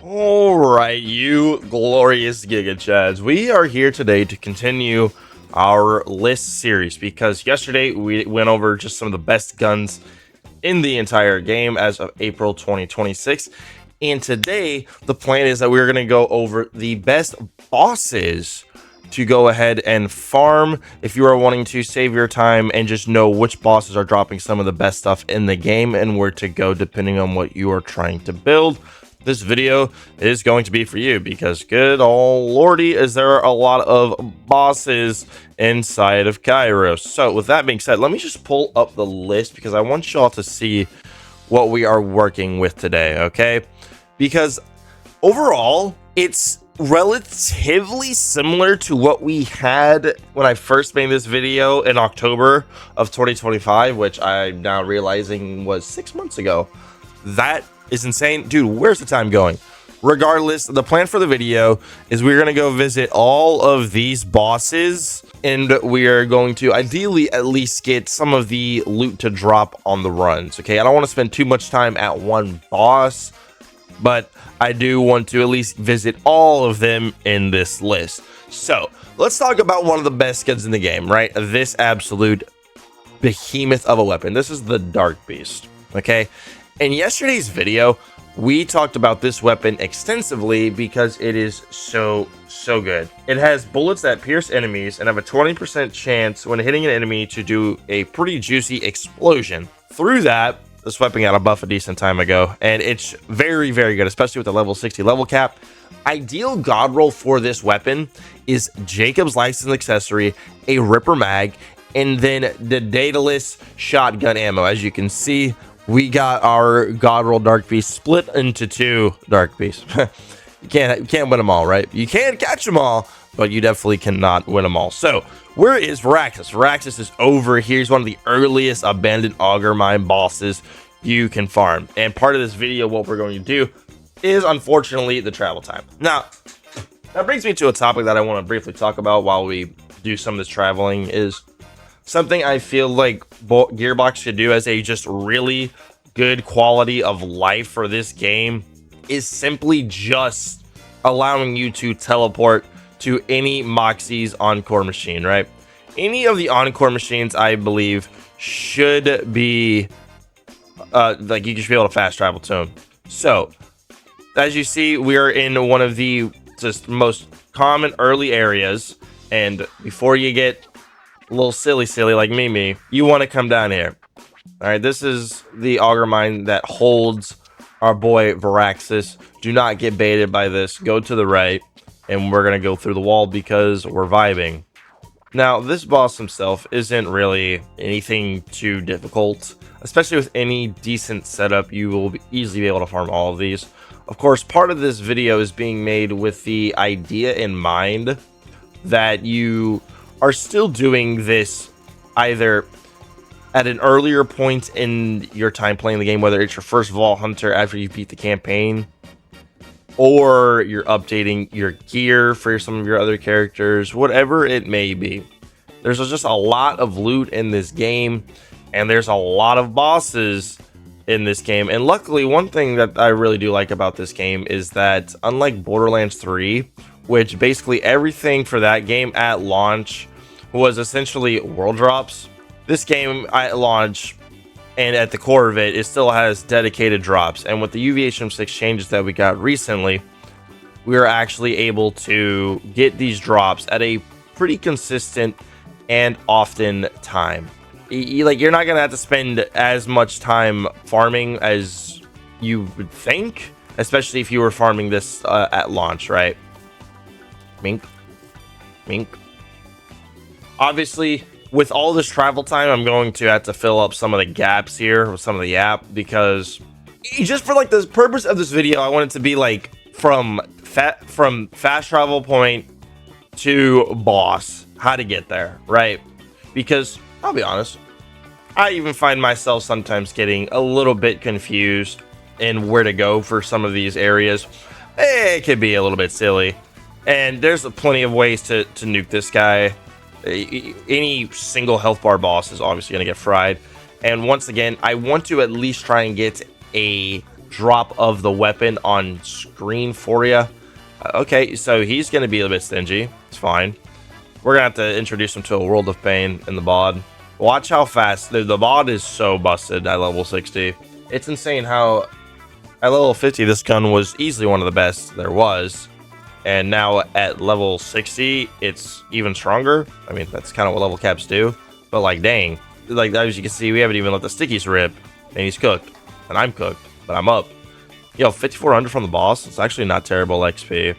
Alright, you glorious Giga Chads. We are here today to continue our list series because yesterday we went over just some of the best guns in the entire game as of April 2026. And today the plan is that we're going to go over the best bosses to go ahead and farm if you are wanting to save your time and just know which bosses are dropping some of the best stuff in the game and where to go depending on what you are trying to build. This video is going to be for you because good old lordy is there a lot of bosses inside of Kairos. So with that being said, let me just pull up the list because I want y'all to see what we are working with today, okay? Because overall, it's relatively similar to what we had when I first made this video in October of 2025, which I'm now realizing was 6 months ago. That is insane. Dude, where's the time going? Regardless, the plan for the video is we're going to go visit all of these bosses and we are going to ideally at least get some of the loot to drop on the runs. Okay, I don't want to spend too much time at one boss, but I do want to at least visit all of them in this list. So let's talk about one of the best guns in the game, right? This absolute behemoth of a weapon. This is the Dark Beast. Okay, in yesterday's video, we talked about this weapon extensively because it is so good. It has bullets that pierce enemies and have a 20% chance when hitting an enemy to do a pretty juicy explosion. Through that, this weapon got a buff a decent time ago, and it's very good, especially with the level 60 level cap. Ideal god roll for this weapon is Jacob's license accessory, a Ripper mag, and then the dataless shotgun ammo. As you can see, we got our god roll Dark Beast split into two Dark Beasts. you can't win them all, right? You can catch them all, but you definitely cannot win them all. So where is Voraxis? Voraxis is over here. He's one of the earliest abandoned auger mine bosses you can farm. And part of this video, what we're going to do is unfortunately the travel time. Now, that brings me to a topic that I want to briefly talk about while we do some of this traveling. Is something I feel like Gearbox should do as a just really good quality of life for this game is simply just allowing you to teleport to any Moxie's Encore machine, right? Any of the Encore machines, I believe, should be like you should be able to fast travel to them. So as you see, we are in one of the just most common early areas, and before you get a little silly like me, you want to come down here. All right, this is the auger mine that holds our boy Voraxis. Do not get baited by this. Go to the right, and we're gonna go through the wall because we're vibing. Now, this boss himself isn't really anything too difficult, especially with any decent setup. You will easily be able to farm all of these. Of course, part of this video is being made with the idea in mind that you are still doing this either at an earlier point in your time playing the game, whether it's your first Vault Hunter after you beat the campaign, or you're updating your gear for some of your other characters, whatever it may be. There's just a lot of loot in this game, and there's a lot of bosses in this game. And luckily, one thing that I really do like about this game is that unlike Borderlands 3, which basically everything for that game at launch was essentially world drops, this game at launch and at the core of it still has dedicated drops. And with the UVHM6 changes that we got recently, we are actually able to get these drops at a pretty consistent and often time. You're not gonna have to spend as much time farming as you would think, especially if you were farming this at launch, right? Mink. Obviously, with all this travel time, I'm going to have to fill up some of the gaps here with some of the app, because just for like the purpose of this video, I want it to be like from fast travel point to boss, how to get there, right? Because I'll be honest, I even find myself sometimes getting a little bit confused in where to go for some of these areas. It could be a little bit silly, and there's plenty of ways to nuke this guy. Any single health bar boss is obviously going to get fried. And once again, I want to at least try and get a drop of the weapon on screen for you. Okay, so he's going to be a bit stingy. It's fine. We're going to have to introduce him to a world of pain in the bod. Watch how fast. The bod is so busted at level 60. It's insane how at level 50 this gun was easily one of the best there was. And now at level 60, it's even stronger. I mean, that's kind of what level caps do. But like, dang. Like, as you can see, we haven't even let the stickies rip. And he's cooked. And I'm cooked. But I'm up. Yo, 5400 from the boss. It's actually not terrible XP.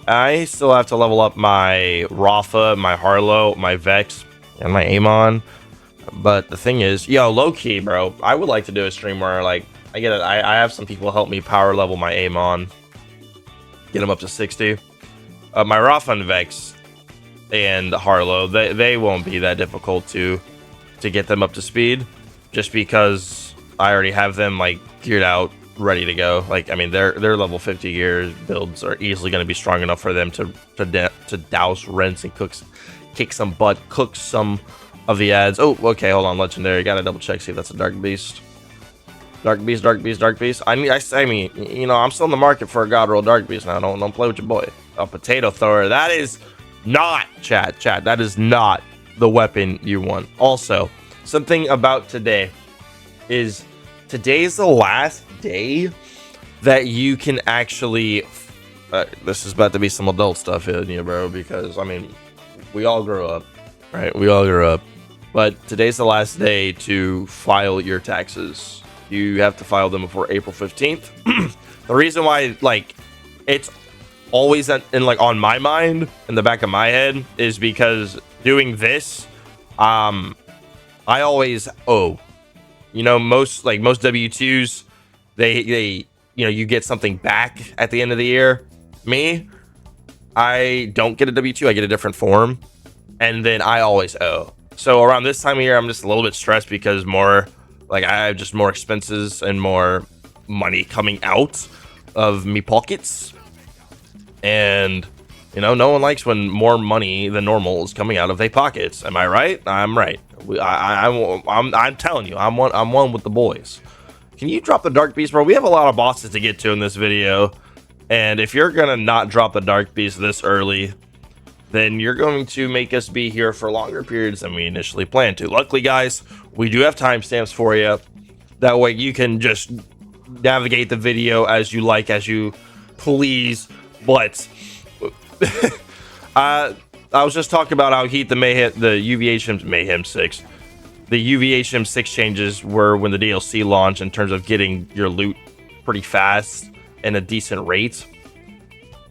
I still have to level up my Rafa, my Harlow, my Vex, and my Amon. But the thing is, yo, low-key, bro. I would like to do a stream where, like, I get it. I have some people help me power level my Amon. Get them up to 60. My Rafa and Vex and Harlow, they won't be that difficult to get them up to speed. Just because I already have them, like, geared out, ready to go. Like, I mean, their level 50 gear builds are easily going to be strong enough for them to douse rents and kick some butt, cook some of the ads. Oh, okay, hold on, legendary. Gotta double check, see if that's a dark beast. Dark beast, dark beast, dark beast. I mean, you know, I'm still in the market for a god roll dark beast now. Don't play with your boy. A potato thrower. That is not chat. That is not the weapon you want. Also, something about today is today's the last day that you can actually. This is about to be some adult stuff in here, bro. Because I mean, we all grew up, right? We all grew up. But today's the last day to file your taxes. You have to file them before April 15th. The reason why, like, it's always like on my mind, in the back of my head, is because doing this, I always owe. You know, most W2s, they you know, you get something back at the end of the year. Me, I don't get a W2, I get a different form, and then I always owe. So around this time of year, I'm just a little bit stressed because I have just more expenses and more money coming out of me pockets. And, you know, no one likes when more money than normal is coming out of their pockets. Am I right? I'm right. I'm telling you, I'm one with the boys. Can you drop the Dark Beast, bro? We have a lot of bosses to get to in this video. And if you're going to not drop the Dark Beast this early, then you're going to make us be here for longer periods than we initially planned to. Luckily, guys, we do have timestamps for you. That way you can just navigate the video as you like, as you please. But I was just talking about how the UVHM Mayhem 6. The UVHM 6 changes were when the DLC launched in terms of getting your loot pretty fast and a decent rate.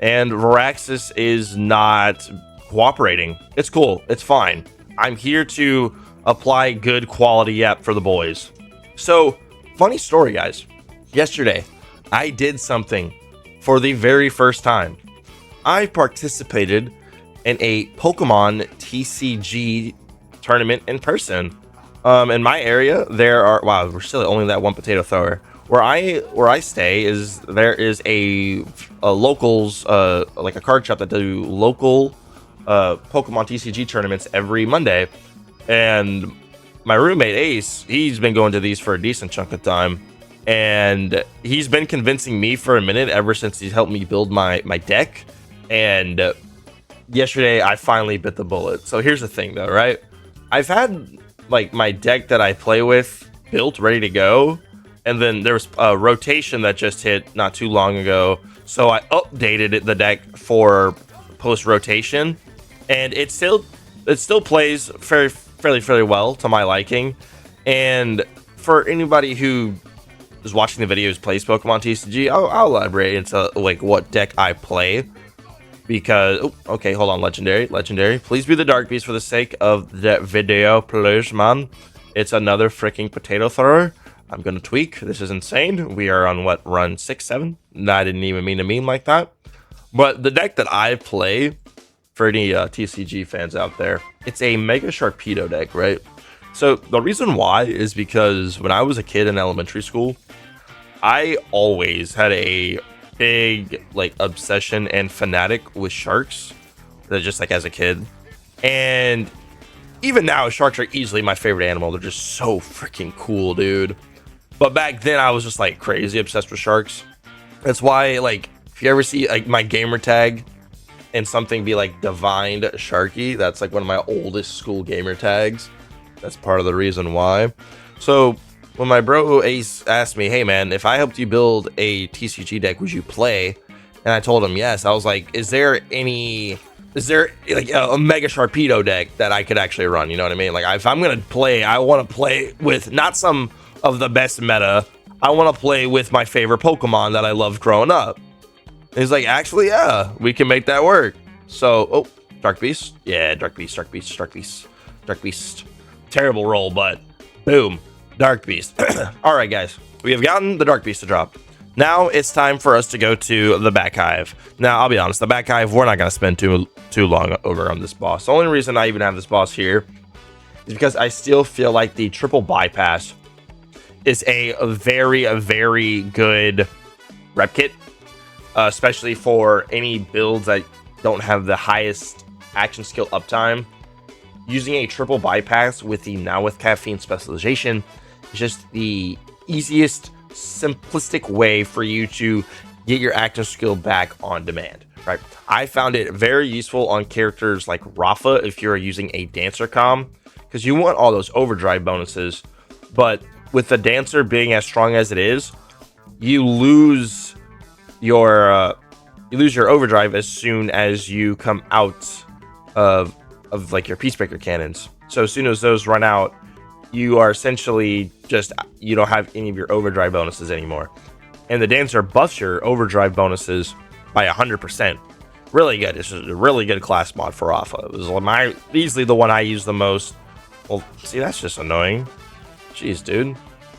And Voraxis is not cooperating. It's cool. It's fine. I'm here to apply good quality app for the boys. So, funny story, guys. Yesterday, I did something for the very first time. I participated in a Pokemon TCG tournament in person. In my area, there are... Wow, we're still only that one potato thrower. Where I stay is there is a locals like a card shop that do local Pokemon TCG tournaments every Monday, and my roommate Ace, he's been going to these for a decent chunk of time, and he's been convincing me for a minute ever since he's helped me build my deck. And yesterday I finally bit the bullet. So here's the thing though, right? I've had like my deck that I play with built, ready to go. And then there was a rotation that just hit not too long ago. So I updated the deck for post-rotation. And it still plays fairly well to my liking. And for anybody who is watching the videos plays Pokemon TCG, I'll elaborate into like what deck I play. Because, okay, hold on, Legendary. Please be the Dark Beast for the sake of the video, please, man. It's another freaking potato thrower. I'm gonna tweak. This is insane. We are on what, run 6, 7? I didn't even mean to meme like that. But the deck that I play, for any TCG fans out there, it's a Mega Sharpedo deck, right? So the reason why is because when I was a kid in elementary school, I always had a big like obsession and fanatic with sharks. Just like as a kid, and even now, sharks are easily my favorite animal. They're just so freaking cool, dude. But back then I was just like crazy obsessed with sharks. That's why, like, if you ever see like my gamer tag and something be like Divined Sharky, that's like one of my oldest school gamer tags. That's part of the reason why. So when my bro Ace asked me, hey man, if I helped you build a TCG deck, would you play? And I told him yes. I was like, is there like a Mega Sharpedo deck that I could actually run? You know what I mean? Like, if I'm gonna play, I want to play with not some of the best meta. I want to play with my favorite Pokemon that I loved growing up. And he's like, actually, yeah, we can make that work. So, oh, Dark Beast. Yeah, Dark Beast. Terrible roll, but boom, Dark Beast. All right, guys, we have gotten the Dark Beast to drop. Now it's time for us to go to the Backhive. Now, I'll be honest, the Backhive, we're not going to spend too long over on this boss. The only reason I even have this boss here is because I still feel like the triple bypass is a very good rep kit, especially for any builds that don't have the highest action skill uptime. Using a triple bypass with the Now With Caffeine specialization is just the easiest, simplistic way for you to get your action skill back on demand, right? I found it very useful on characters like Rafa if you're using a Dancer comm, because you want all those overdrive bonuses, but with the Dancer being as strong as it is, you lose your overdrive as soon as you come out of like your Peacebreaker cannons. So as soon as those run out, you are essentially just, you don't have any of your overdrive bonuses anymore. And the Dancer buffs your overdrive bonuses by 100%. Really good. This is a really good class mod for Rafa. It was easily the one I use the most. Well, see, that's just annoying. Jeez, dude.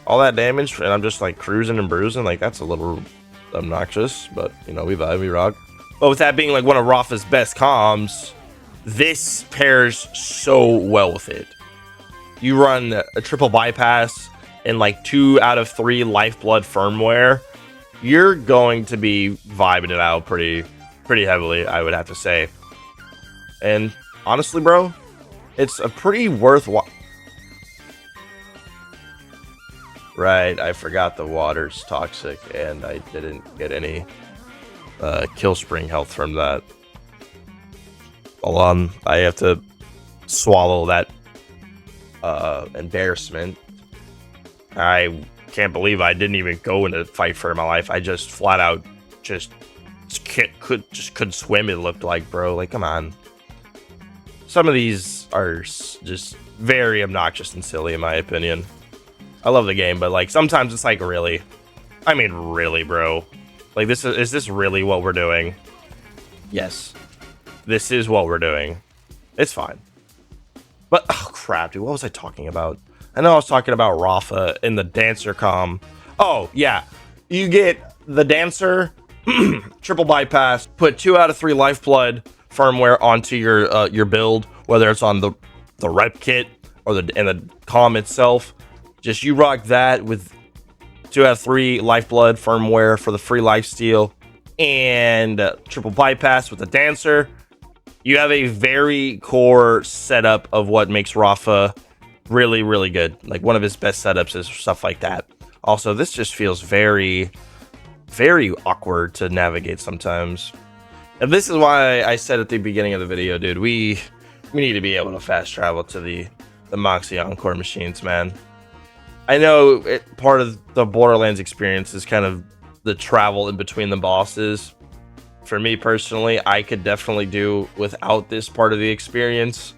All that damage, and I'm just like cruising and bruising. Like, that's a little obnoxious, but you know, we vibe, we rock. But with that being like one of Rafa's best comms, this pairs so well with it. You run a triple bypass and like 2 out of 3 lifeblood firmware, you're going to be vibing it out pretty heavily, I would have to say. And honestly, bro, it's a pretty worthwhile. Right, I forgot the water's toxic, and I didn't get any kill spring health from that. Hold on, I have to swallow that embarrassment. I can't believe I didn't even go into a fight for my life. I just flat out just couldn't swim, it looked like, bro. Like, come on. Some of these are just very obnoxious and silly, in my opinion. I love the game, but like sometimes it's like, really? I mean, really, bro? Like, is this really what we're doing? Yes. This is what we're doing. It's fine. But, oh crap, dude, what was I talking about? I know I was talking about Rafa in the Dancer comm. Oh, yeah. You get the Dancer, triple bypass, put 2 out of 3 lifeblood firmware onto your build, whether it's on the rep kit or the comm itself. Just you rock that with 2 out of 3 lifeblood firmware for the free lifesteal and triple bypass with the Dancer. You have a very core setup of what makes Rafa really good. Like, one of his best setups is stuff like that. Also, this just feels very awkward to navigate sometimes. And this is why I said at the beginning of the video, dude, we need to be able to fast travel to the Moxie Encore machines, man. I know part of the Borderlands experience is kind of the travel in between the bosses. For me personally, I could definitely do without this part of the experience.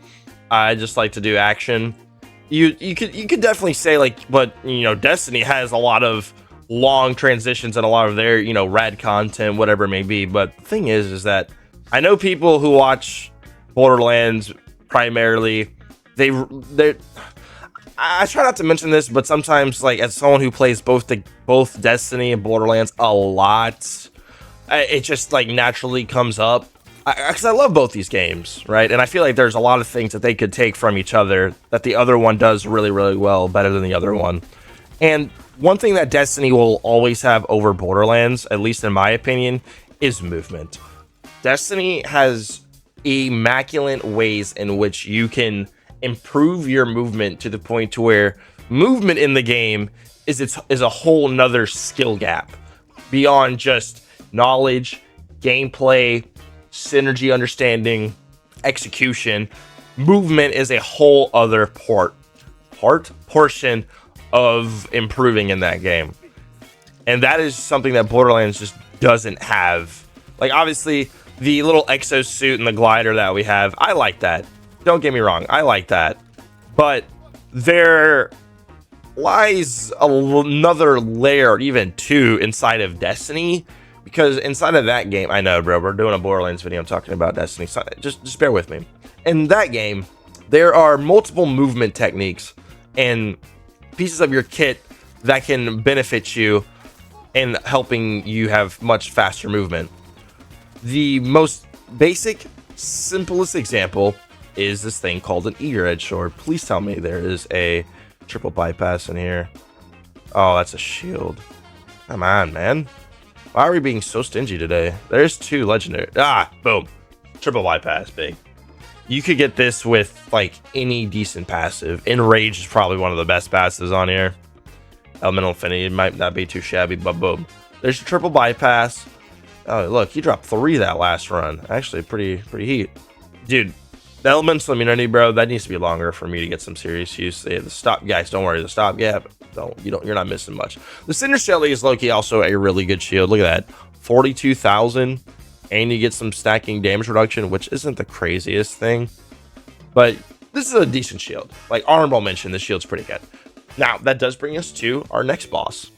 I just like to do action. You could definitely say, like, but you know, Destiny has a lot of long transitions and a lot of their, you know, rad content, whatever it may be. But the thing is that I know people who watch Borderlands primarily, I try not to mention this, but sometimes, like, as someone who plays both Destiny and Borderlands a lot, it just like naturally comes up, because I love both these games, right? And I feel like there's a lot of things that they could take from each other that the other one does really well, better than the other one. And one thing that Destiny will always have over Borderlands, at least in my opinion, is movement. Destiny has immaculate ways in which you can improve your movement to the point to where movement in the game is a whole nother skill gap beyond just knowledge, gameplay, synergy understanding, execution. Movement is a whole other portion of improving in that game. And that is something that Borderlands just doesn't have. Like, obviously, the little exosuit and the glider that we have, I like that. Don't get me wrong, I like that. But there lies another layer, even two, inside of Destiny. Because inside of that game, I know, bro, we're doing a Borderlands video, I'm talking about Destiny. So just bear with me. In that game, there are multiple movement techniques and pieces of your kit that can benefit you in helping you have much faster movement. The most basic, simplest example is this thing called an eager edge sword. Please tell me there is a triple bypass in here. Oh, that's a shield. Come on, man. Why are we being so stingy today? There's two legendary. Ah, boom. Triple bypass, big. You could get this with like any decent passive. Enrage is probably one of the best passives on here. Elemental Affinity might not be too shabby, but boom. There's your triple bypass. Oh, look, he dropped 3 that last run. Actually, pretty heat. Dude, the elemental immunity, bro, that needs to be longer for me to get some serious use. The stop, guys, don't worry, the stop gap, you're not missing much. The Cinder Shelly is low-key also a really good shield. Look at that, 42,000, and you get some stacking damage reduction, which isn't the craziest thing, but this is a decent shield. Like Honorable mentioned, this shield's pretty good. Now, that does bring us to our next boss,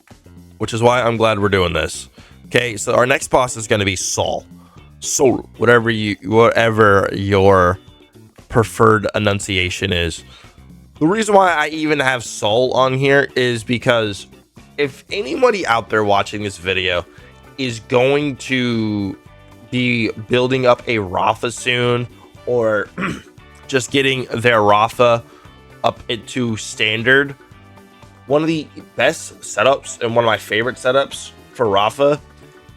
which is why I'm glad we're doing this. Okay, so our next boss is going to be Sol, whatever your preferred enunciation is. The reason why I even have Sol on here is because if anybody out there watching this video is going to be building up a Rafa soon, or just getting their Rafa up into standard, one of the best setups and one of my favorite setups for Rafa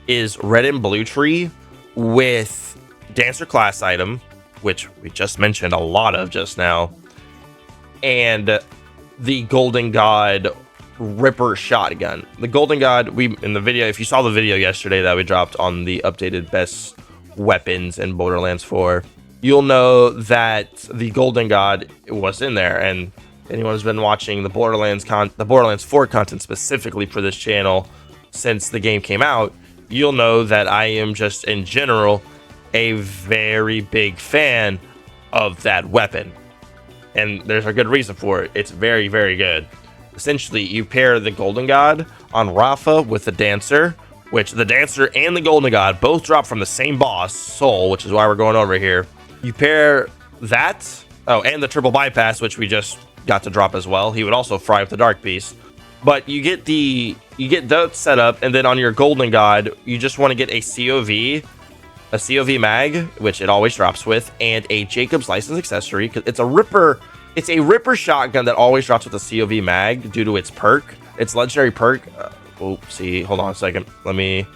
is Red and Blue Tree with Dancer class item, which we just mentioned a lot of just now, and the Golden God Ripper shotgun. The Golden God, in the video, if you saw the video yesterday that we dropped on the updated best weapons in Borderlands 4, you'll know that the Golden God was in there. And anyone who's been watching the Borderlands 4 content specifically for this channel since the game came out, you'll know that I am just in general a very big fan of that weapon, and there's a good reason for it. It's very, very good. Essentially, you pair the Golden God on Rafa with the Dancer, which the Dancer and the Golden God both drop from the same boss, Sol, which is why we're going over here. You pair that, oh, and the triple bypass, which we just got to drop as well. He would also fry with the Dark Beast. But you get that set up, and then on your Golden God, you just want to get a COV mag, which it always drops with, and a Jacob's license accessory, because it's a Ripper shotgun that always drops with a COV mag due to its perk, its legendary perk. Hold on a second. Let me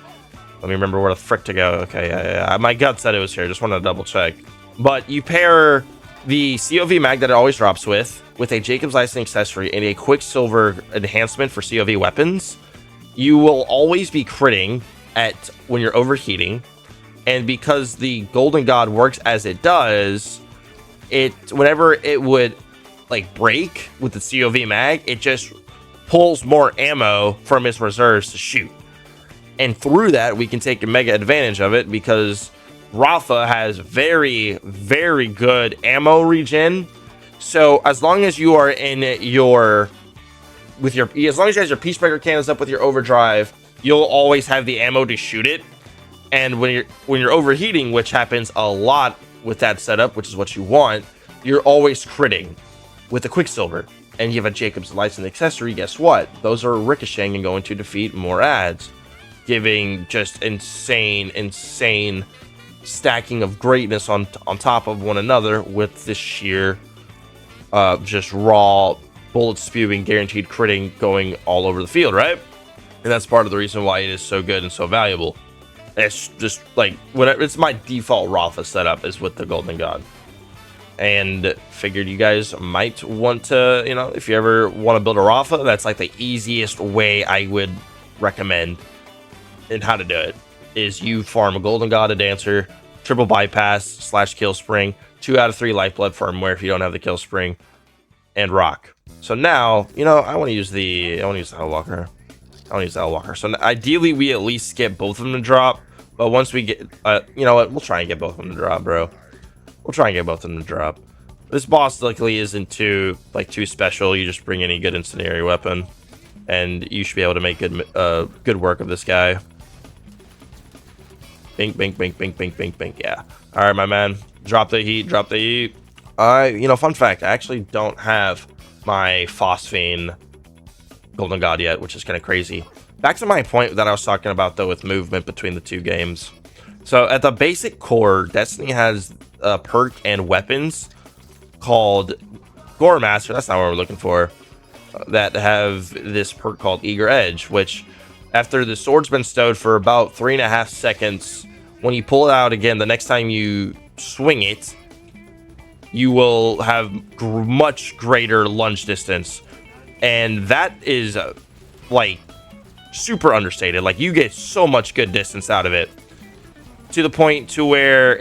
remember where the frick to go. Okay, yeah. My gut said it was here. Just wanted to double check. But you pair the COV mag that it always drops with a Jacob's license accessory and a Quicksilver enhancement for COV weapons. You will always be critting when you're overheating. And because the Golden God works as it does, whenever it would like break with the COV mag, it just pulls more ammo from its reserves to shoot. And through that, we can take a mega advantage of it because Rafa has very, very good ammo regen. So as long as you are as long as you have your Peacebreaker cannons up with your overdrive, you'll always have the ammo to shoot it. And when you're overheating, which happens a lot with that setup, which is what you want, you're always critting with the Quicksilver. And you have a Jacob's license accessory, guess what? Those are ricocheting and going to defeat more adds, giving just insane stacking of greatness on top of one another with this sheer just raw bullet spewing guaranteed critting going all over the field, right? And that's part of the reason why it is so good and so valuable. It's just like it's my default Rafa setup is with the Golden God. and figured you guys might want to, you know, if you ever want to build a Rafa, that's like the easiest way I would recommend and how to do it is you farm a Golden God, a Dancer, triple bypass / kill spring, 2 out of 3 lifeblood firmware if you don't have the kill spring, and rock. So now, you know, I want to use the Hellwalker. So ideally we at least get both of them to drop, but once we get, you know what, we'll try and get both of them to drop, bro. We'll try and get both of them to drop. This boss luckily isn't too special. You just bring any good incendiary weapon, and you should be able to make good work of this guy. Bink, bink, bink, bink, bink, bink, bink. Yeah. All right, my man. Drop the heat. Drop the heat. You know, fun fact. I actually don't have my Phosphine Golden God yet, which is kind of crazy. Back to my point that I was talking about though, with movement between the two games. So at the basic core, Destiny has a perk and weapons called Gore Master. That's not what we're looking for. That have this perk called Eager Edge, which after the sword's been stowed for about 3.5 seconds, when you pull it out again, the next time you swing it, you will have much greater lunge distance. And that is like super understated. Like, you get so much good distance out of it, to the point to where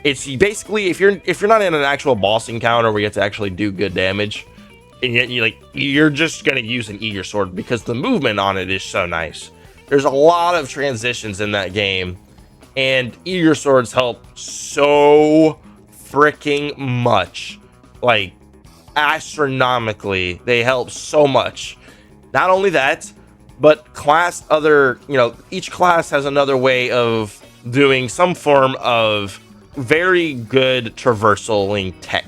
it's basically, if you're not in an actual boss encounter where you have to actually do good damage, and yet you're just gonna use an Eager Sword because the movement on it is so nice. There's a lot of transitions in that game, and Eager Swords help so freaking much, like astronomically. They help so much. Not only that, but each class has another way of doing some form of very good traversaling tech,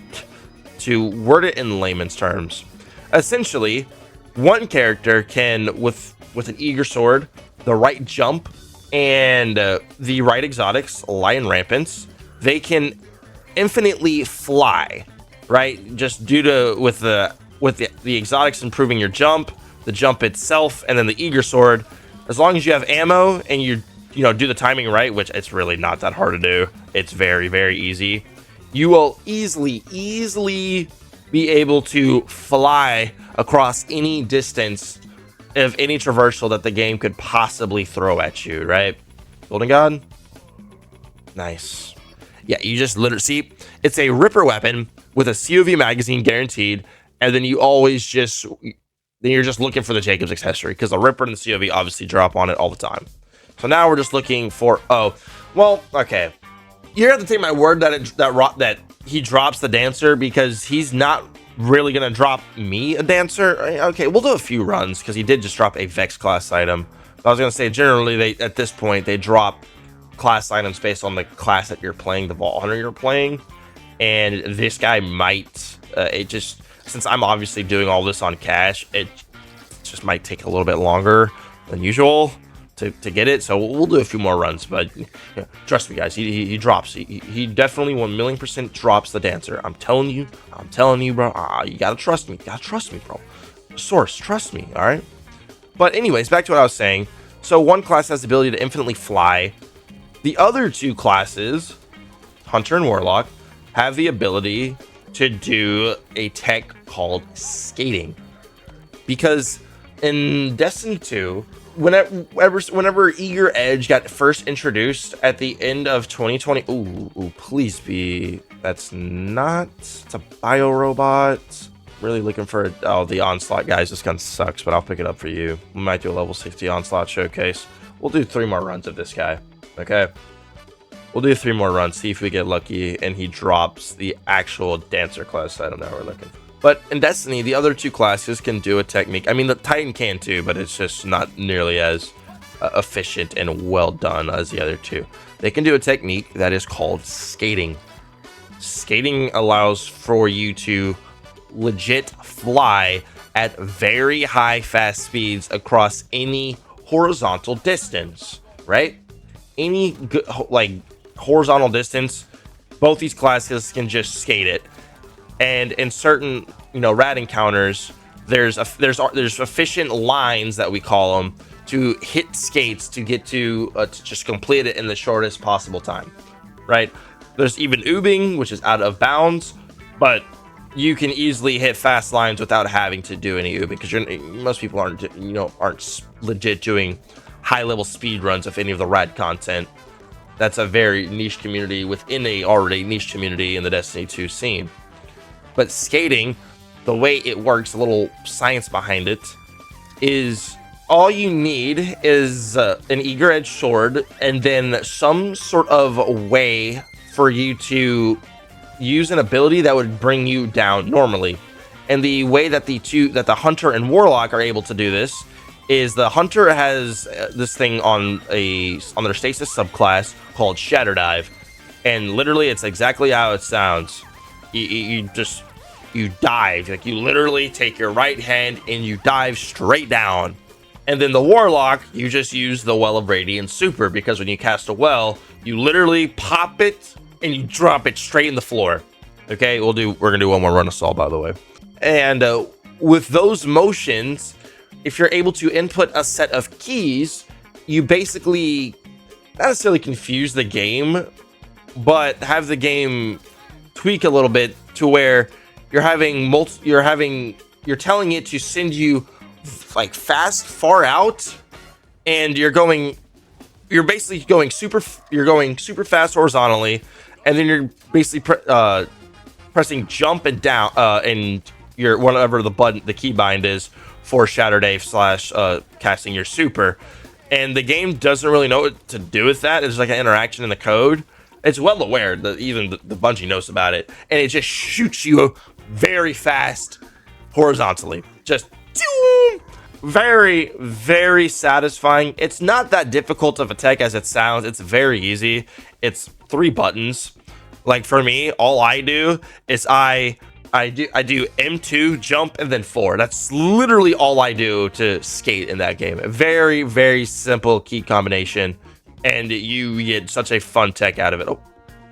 to word it in layman's terms. Essentially, one character can, with an Eager Sword, the right jump, and the right exotics, Lion Rampants, they can infinitely fly, right? Just due to with the exotics improving your jump, the jump itself, and then the Eager Sword. As long as you have ammo and you do the timing right, which it's really not that hard to do. It's very, very easy. You will easily be able to fly across any distance of any traversal that the game could possibly throw at you, right? Golden God? Nice. Yeah, you just literally see, it's a Ripper weapon with a COV magazine guaranteed, and then you always you're just looking for the Jacob's accessory, because the Ripper and the COV obviously drop on it all the time. So now we're just looking for, okay. You have to take my word that he drops the Dancer, because he's not really going to drop me a Dancer. Okay, we'll do a few runs, because he did just drop a Vex class item. I was going to say, generally, at this point, they drop class items based on the class that you're playing, the Vault Hunter you're playing. And this guy might, since I'm obviously doing all this on cash, it just might take a little bit longer than usual to get it. So we'll do a few more runs, but trust me, guys, he drops. He definitely 1,000,000% drops the Dancer. I'm telling you, bro. You gotta trust me. Bro. Source, trust me. All right. But anyways, back to what I was saying. So one class has the ability to infinitely fly. The other two classes, Hunter and Warlock, have the ability to do a tech called skating. Because in Destiny 2, whenever Eager Edge got first introduced at the end of 2020, ooh, please be, it's a bio robot. Really looking for the Onslaught, guys. This gun sucks, but I'll pick it up for you. We might do a level 60 Onslaught showcase. We'll do 3 more runs of this guy. Okay, we'll do 3 more runs, see if we get lucky and he drops the actual Dancer class item that we're looking for. But in Destiny, the other two classes can do a technique. I mean, the Titan can too, but it's just not nearly as efficient and well done as the other two. They can do a technique that is called skating. Skating allows for you to legit fly at very high fast speeds across any horizontal distance, right? Any good, horizontal distance, both these classes can just skate it. And in certain, rad encounters, there's efficient lines that we call them to hit skates to get to just complete it in the shortest possible time, right? There's even oobing, which is out of bounds, but you can easily hit fast lines without having to do any oobing, because most people aren't legit doing high level speed runs of any of the rad content. That's a very niche community within a already niche community in the Destiny 2 scene. But skating, the way it works, a little science behind it, is all you need is an eager edge sword, and then some sort of way for you to use an ability that would bring you down normally. And the way that the hunter and warlock are able to do this is the hunter has this thing on their stasis subclass called Shatter Dive, and literally it's exactly how it sounds. You dive, like you literally take your right hand and you dive straight down. And then the warlock, you just use the Well of Radiance super, because when you cast a well, you literally pop it and you drop it straight in the floor. Okay, we're gonna do one more run assault, by the way. And with those motions, if you're able to input a set of keys, you basically not necessarily confuse the game, but have the game tweak a little bit to where you're telling it to send you like fast far out, and you're basically going super fast horizontally, and then you're basically pressing jump and down and your whatever the keybind is for Shatter Dave / casting your super. And the game doesn't really know what to do with that. It's like an interaction in the code. It's well aware that even the Bungie knows about it, and it just shoots you very fast horizontally. Just very, very satisfying. It's not that difficult of a tech as it sounds. It's very easy. It's 3 buttons. Like for me, all I do is I do M2, jump, and then 4. That's literally all I do to skate in that game. Very, very simple key combination, and you get such a fun tech out of it. Oh,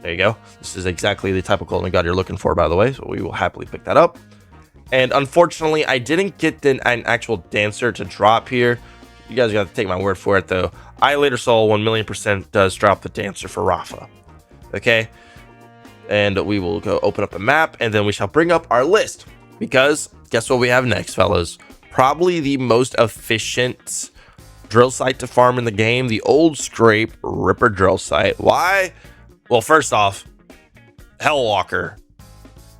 there you go. This is exactly the type of golden god you're looking for, by the way, so we will happily pick that up. And unfortunately, I didn't get an actual dancer to drop here. You guys got to take my word for it, though. Iolator Soul 1,000,000% does drop the dancer for Rafa. Okay? And we will go open up a map, and then we shall bring up our list. Because guess what we have next, fellas? Probably the most efficient drill site to farm in the game, the Old Scrape Ripper drill site. Why? Well, first off, Hellwalker.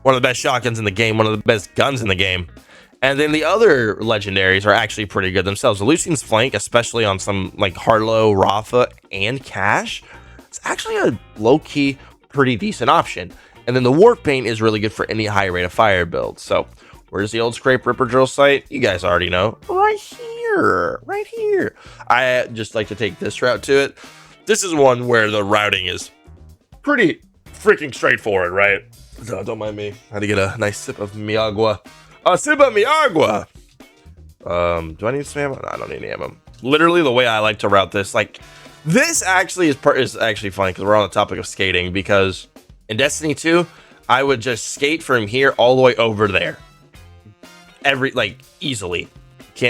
One of the best shotguns in the game, one of the best guns in the game. And then the other legendaries are actually pretty good themselves. The Lucian's Flank, especially on some like Harlow, Rafa, and Cash, it's actually a low-key pretty decent option. And then the Warp Paint is really good for any high rate of fire build. So where's the Old Scrape Ripper drill site? You guys already know. Right here. I just like to take this route to it. This is one where the routing is pretty freaking straightforward, right? No, don't mind me. I had to get a nice sip of mi agua. A sip of mi agua! Do I need some ammo? No, I don't need any ammo. Literally, the way I like to route this, like, this actually is actually funny, because we're on the topic of skating, because in Destiny 2, I would just skate from here all the way over there. Easily.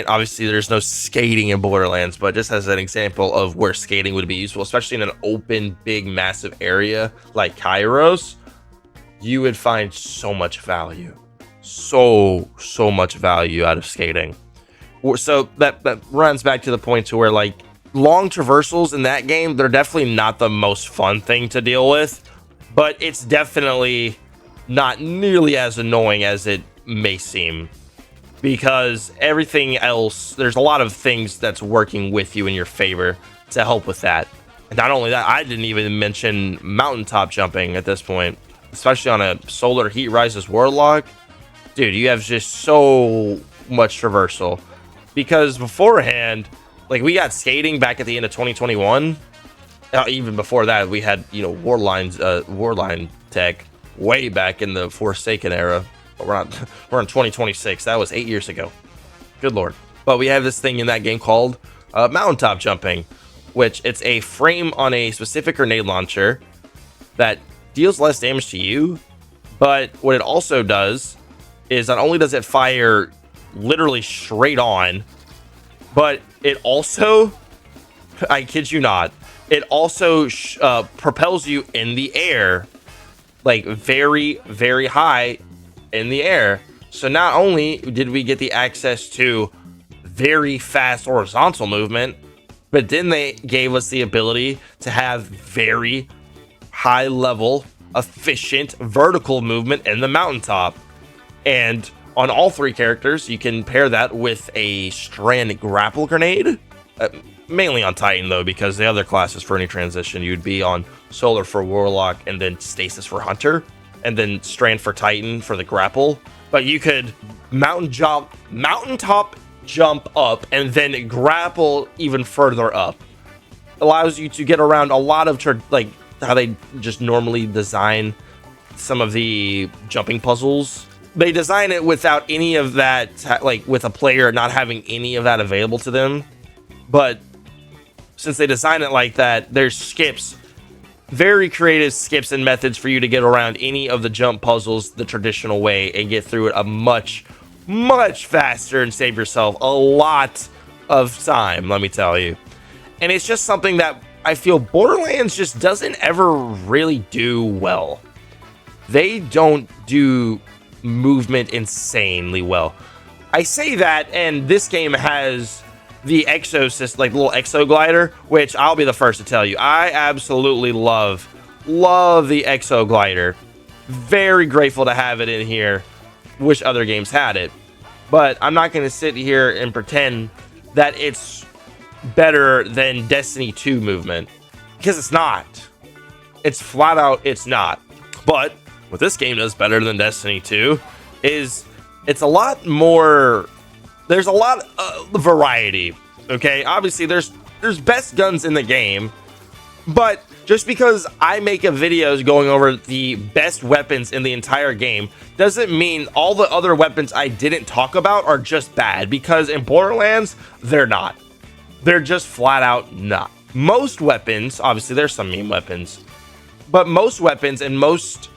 Obviously, there's no skating in Borderlands, but just as an example of where skating would be useful, especially in an open, big, massive area like Kairos, you would find so much value. So much value out of skating. So that runs back to the point to where, like, long traversals in that game, they're definitely not the most fun thing to deal with, but it's definitely not nearly as annoying as it may seem, because everything else, there's a lot of things that's working with you in your favor to help with that. And not only that, I didn't even mention mountaintop jumping at this point, especially on a Solar Heat Rises Warlock. Dude, you have just so much traversal, because beforehand, like, we got skating back at the end of 2021. Even before that, we had, Warline tech way back in the Forsaken era. But we're in 2026. That was 8 years ago. Good lord. But we have this thing in that game called mountaintop jumping, which it's a frame on a specific grenade launcher that deals less damage to you. But what it also does is not only does it fire literally straight on, but it also, I kid you not, it also propels you in the air like very, very high in the air. So not only did we get the access to very fast horizontal movement, but then they gave us the ability to have very high level, efficient vertical movement in the mountaintop. And on all three characters, you can pair that with a strand grapple grenade. Mainly on Titan, though, because the other classes for any transition, you'd be on Solar for Warlock, and then Stasis for Hunter, and then Strand for Titan for the grapple. But you could mountaintop jump up, and then grapple even further up. Allows you to get around a lot of, like, how they just normally design some of the jumping puzzles. They design it without any of that, like, with a player not having any of that available to them. But since they design it like that, there's skips, very creative skips and methods for you to get around any of the jump puzzles the traditional way and get through it a much, much faster and save yourself a lot of time, let me tell you. And it's just something that I feel Borderlands just doesn't ever really do well. They don't do movement insanely well. I say that, and this game has the exosystem, like the little exo glider, which I'll be the first to tell you, I absolutely love the exo glider. Very grateful to have it in here. Wish other games had it, but I'm not going to sit here and pretend that it's better than Destiny 2 movement, because it's not. It's flat out, it's not. But what this game does better than Destiny 2 is it's a lot more. There's a lot of variety, okay? Obviously, there's best guns in the game, but just because I make a videos going over the best weapons in the entire game doesn't mean all the other weapons I didn't talk about are just bad, because in Borderlands, they're not. They're just flat out not. Most weapons, obviously, there's some meme weapons, but most weapons and most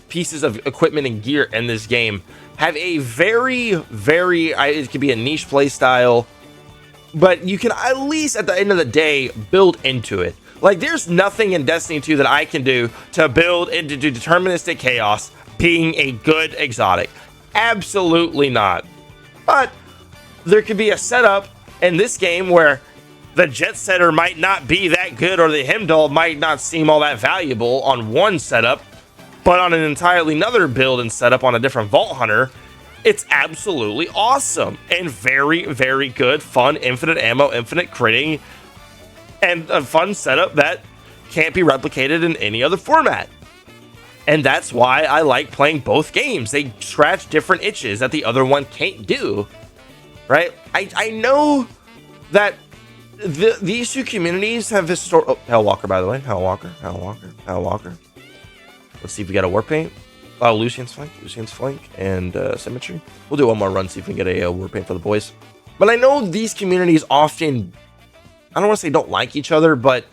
pieces of equipment and gear in this game have a very, it could be a niche play style, but you can at least at the end of the day build into it. Like, there's nothing in Destiny 2 that I can do to build into deterministic chaos being a good exotic. Absolutely not. But there could be a setup in this game where the Jet Setter might not be that good, or the Heimdall might not seem all that valuable on one setup, but on an entirely another build and setup on a different Vault Hunter, it's absolutely awesome and very, very good, fun, infinite ammo, infinite critting, and a fun setup that can't be replicated in any other format. And that's why I like playing both games. They scratch different itches that the other one can't do, right? I know that these two communities have historical... Oh, Hellwalker, by the way. Hellwalker. Let's see if we got a war paint. Oh, Lucian's flank, and symmetry. We'll do one more run, see if we can get a war paint for the boys. But I know these communities often, I don't want to say don't like each other, but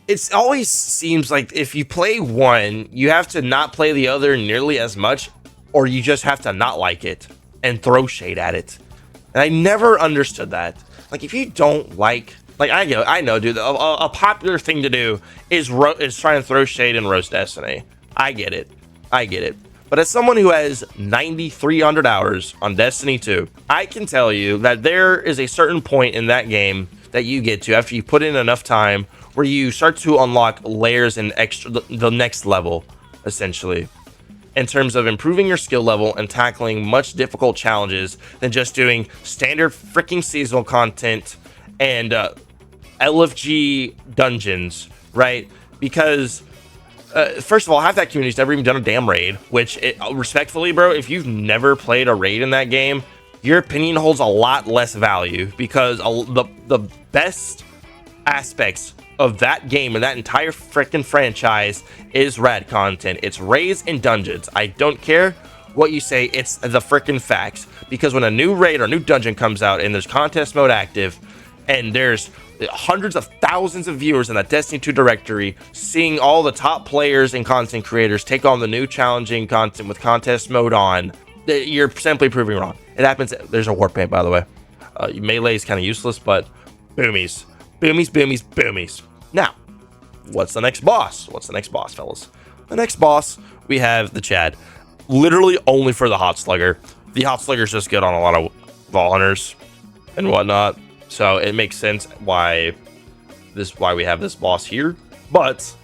it always seems like if you play one, you have to not play the other nearly as much, or you just have to not like it and throw shade at it. And I never understood that. Like, if you don't like I know, dude, a popular thing to do is trying to throw shade and roast Destiny. I get it. But as someone who has 9,300 hours on Destiny 2, I can tell you that there is a certain point in that game that you get to after you put in enough time where you start to unlock layers and the next level, essentially, in terms of improving your skill level and tackling much difficult challenges than just doing standard freaking seasonal content and LFG dungeons, right? Because first of all, half that community's never even done a damn raid, which, respectfully, bro, if you've never played a raid in that game, your opinion holds a lot less value, because the best aspects of that game and that entire freaking franchise is rad content. It's raids and dungeons. I don't care what you say, it's the freaking facts. Because when a new raid or new dungeon comes out and there's contest mode active, and there's hundreds of thousands of viewers in that Destiny 2 directory, seeing all the top players and content creators take on the new challenging content with contest mode on, you're simply proving wrong. It happens. There's a war paint, by the way. Melee is kind of useless, but boomies. Now, what's the next boss? Fellas? The next boss, we have the C.H.A.D. Literally only for the Hot Slugger. The Hot Slugger's just good on a lot of Vault Hunters and whatnot, so it makes sense why we have this boss here. But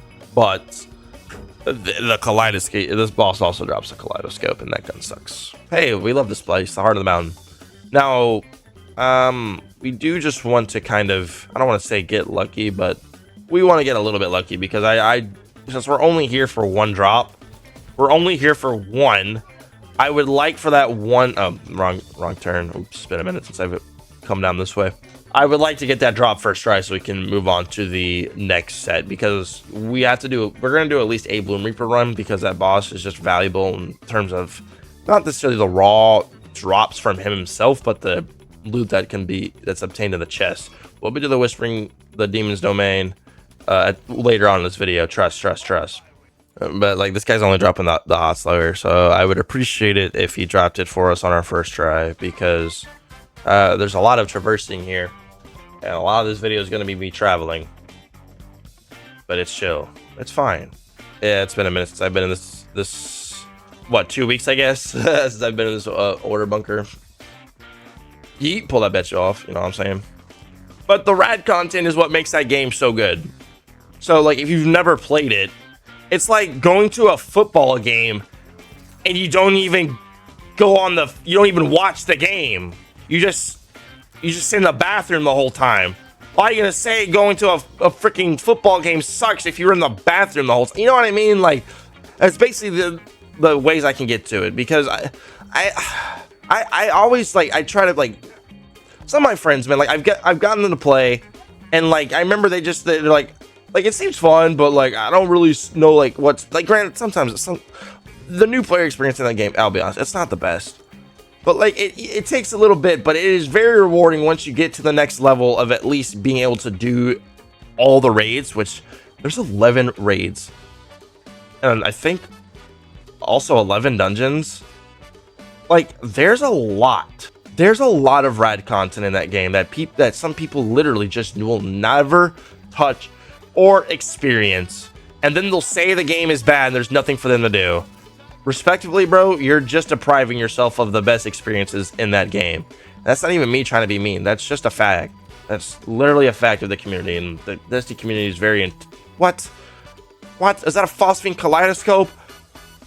the kaleidoscope, this boss also drops a kaleidoscope, and that gun sucks. Hey, we love this place, the heart of the mountain. Now, we do just want to kind of, I don't want to say get lucky, but we want to get a little bit lucky, because since we're only here for one drop, we're only here for one. I would like for that one, wrong turn. Oops, it's been a minute since I've come down this way. I would like to get that drop first try so we can move on to the next set, because we're going to do at least a Bloomreaper run, because that boss is just valuable in terms of not necessarily the raw drops from him himself, but the loot that's obtained in the chest. We'll be to the Whispering, the Demon's Domain later on in this video. Trust. But like, this guy's only dropping the Hot Slugger, so I would appreciate it if he dropped it for us on our first try, because there's a lot of traversing here, and a lot of this video is going to be me traveling. But it's chill. It's fine. Yeah, it's been a minute since I've been in this what, 2 weeks, I guess, since I've been in this order bunker. Yeet, pull that bitch off, you know what I'm saying? But the rad content is what makes that game so good. So like, if you've never played it, it's like going to a football game and you don't even you don't even watch the game. You just sit in the bathroom the whole time. Why are you gonna say going to a freaking football game sucks if you're in the bathroom the whole time? You know what I mean? Like, that's basically the ways I can get to it, because I always, like, I try to, like, some of my friends, man, like, I've gotten them to play, and like, I remember they're like it seems fun, but like, I don't really know like what's, like, granted, sometimes the new player experience in that game, I'll be honest, it's not the best, but like, it takes a little bit, but it is very rewarding once you get to the next level of at least being able to do all the raids, which there's 11 raids, and I think also 11 dungeons. Like, there's a lot of rad content in that game that some people literally just will never touch or experience, and then they'll say the game is bad and there's nothing for them to do. Respectively, bro, you're just depriving yourself of the best experiences in that game. That's not even me trying to be mean. That's just a fact. That's literally a fact of the community, and the Destiny community is very What is that, a phosphine kaleidoscope?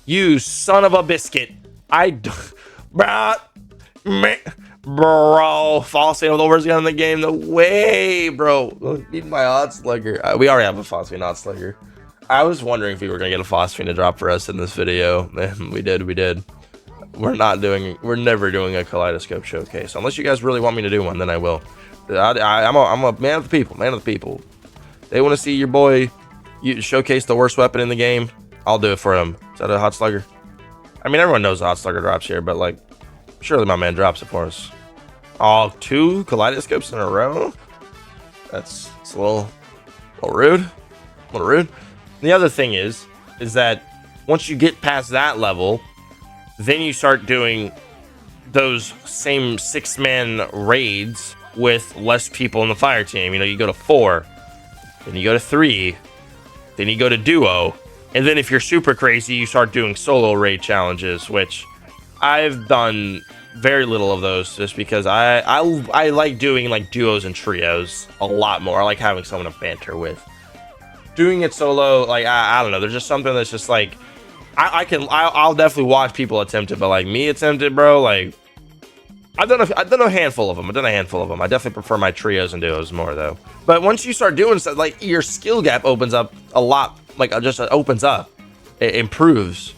You son of a biscuit. Bro, phosphine with the worst gun in the game. No way, bro. Need my Hot Slugger. We already have a phosphine Hot Slugger. I was wondering if we were gonna get a phosphine to drop for us in this video. Man, we did. We're never doing a kaleidoscope showcase unless you guys really want me to do one. Then I will. I'm a man of the people. They want to see your boy showcase the worst weapon in the game. I'll do it for him. Is that a Hot Slugger? I mean, everyone knows the Hot Slugger drops here, but like, surely my man drops it for us. Oh, 2 kaleidoscopes in a row? It's a little rude. The other thing is that once you get past that level, then you start doing those same 6-man raids with less people in the fire team. You know, you go to 4, then you go to 3, then you go to duo, and then if you're super crazy, you start doing solo raid challenges, which I've done very little of those, just because I like doing like duos and trios a lot more. I like having someone to banter with. Doing it solo, like, I don't know, there's just something that's just like, I'll definitely watch people attempt it, but like, me attempt it, bro, like, I've done a handful of them. I definitely prefer my trios and duos more, though. But once you start doing stuff, like, your skill gap opens up a lot. Like, just opens up. It improves.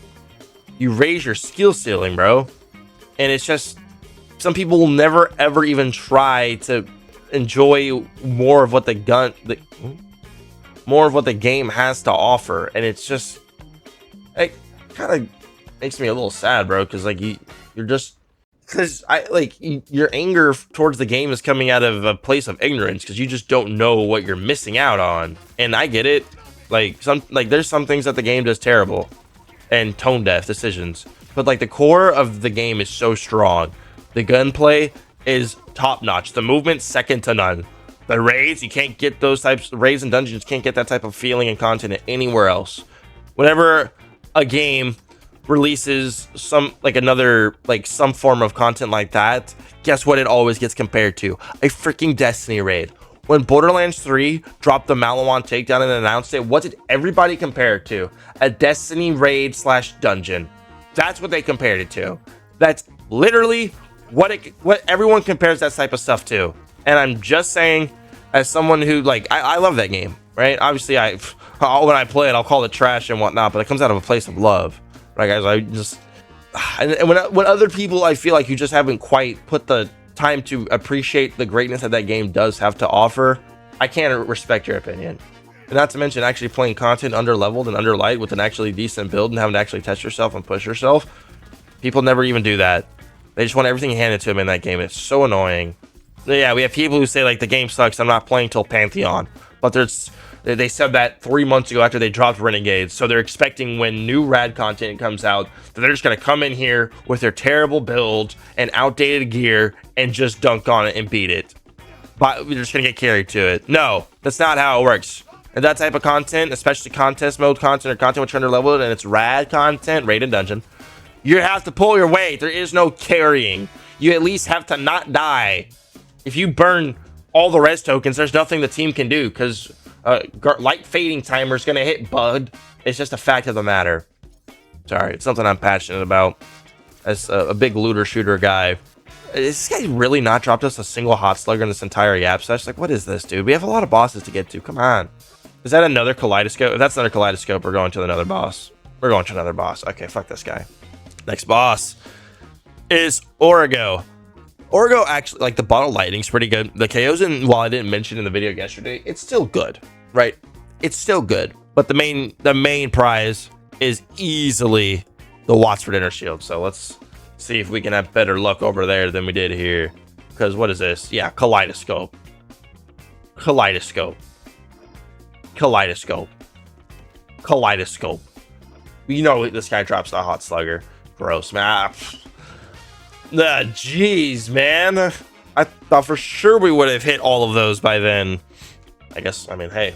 You raise your skill ceiling, bro. And it's just, some people will never, ever even try to enjoy more of what the game has to offer. And it's just, it kind of makes me a little sad, bro. Because, like, you're just, because your anger towards the game is coming out of a place of ignorance, because you just don't know what you're missing out on. And I get it. Like, there's some things that the game does terrible, and tone deaf decisions, but like, the core of the game is so strong. The gunplay is top notch. The movement, second to none. The raids, you can't get those types of raids and dungeons. Can't get that type of feeling and content anywhere else. Whenever a game releases some some form of content like that, guess what it always gets compared to? A freaking Destiny raid. When Borderlands 3 dropped the Malawan takedown and announced it, what did everybody compare it to? A Destiny raid / dungeon. That's what they compared it to. That's literally what everyone compares that type of stuff to. And I'm just saying, as someone who I love that game, right? Obviously, when I play it, I'll call it trash and whatnot, but it comes out of a place of love, right, guys? I just and when other people, I feel like you just haven't quite put the time to appreciate the greatness that game does have to offer, I can't respect your opinion. And not to mention actually playing content under leveled and under light with an actually decent build and having to actually test yourself and push yourself. People never even do that. They just want everything handed to them in that game. It's so annoying. Yeah, we have people who say the game sucks, I'm not playing till Pantheon, but they said that 3 months ago after they dropped Renegades, so they're expecting when new rad content comes out that they're just going to come in here with their terrible build and outdated gear and just dunk on it and beat it. But we're just going to get carried to it. No, that's not how it works. And that type of content, especially contest mode content or content which are under leveled and it's rad content, raid and dungeon, you have to pull your weight. There is no carrying. You at least have to not die. If you burn all the res tokens, there's nothing the team can do because light fading timer is going to hit bud. It's just a fact of the matter. Sorry, it's something I'm passionate about as a big looter shooter guy. Is this guy really not dropped us a single hot slugger in this entire Yap session? What is this, dude? We have a lot of bosses to get to. Come on. Is that another kaleidoscope? If that's another kaleidoscope, we're going to another boss. We're going to another boss. Okay, fuck this guy. Next boss is Origo. Origo actually, the bottle lighting's pretty good. The KOs, while I didn't mention in the video yesterday, it's still good, right? It's still good. But the main prize is easily the Wattsford Inner Shield. So let's see if we can have better luck over there than we did here. Because what is this? Yeah, kaleidoscope. Kaleidoscope. Kaleidoscope. Kaleidoscope. You know this guy drops the hot slugger. Gross, man. Jeez, man. I thought for sure we would have hit all of those by then. I guess, hey,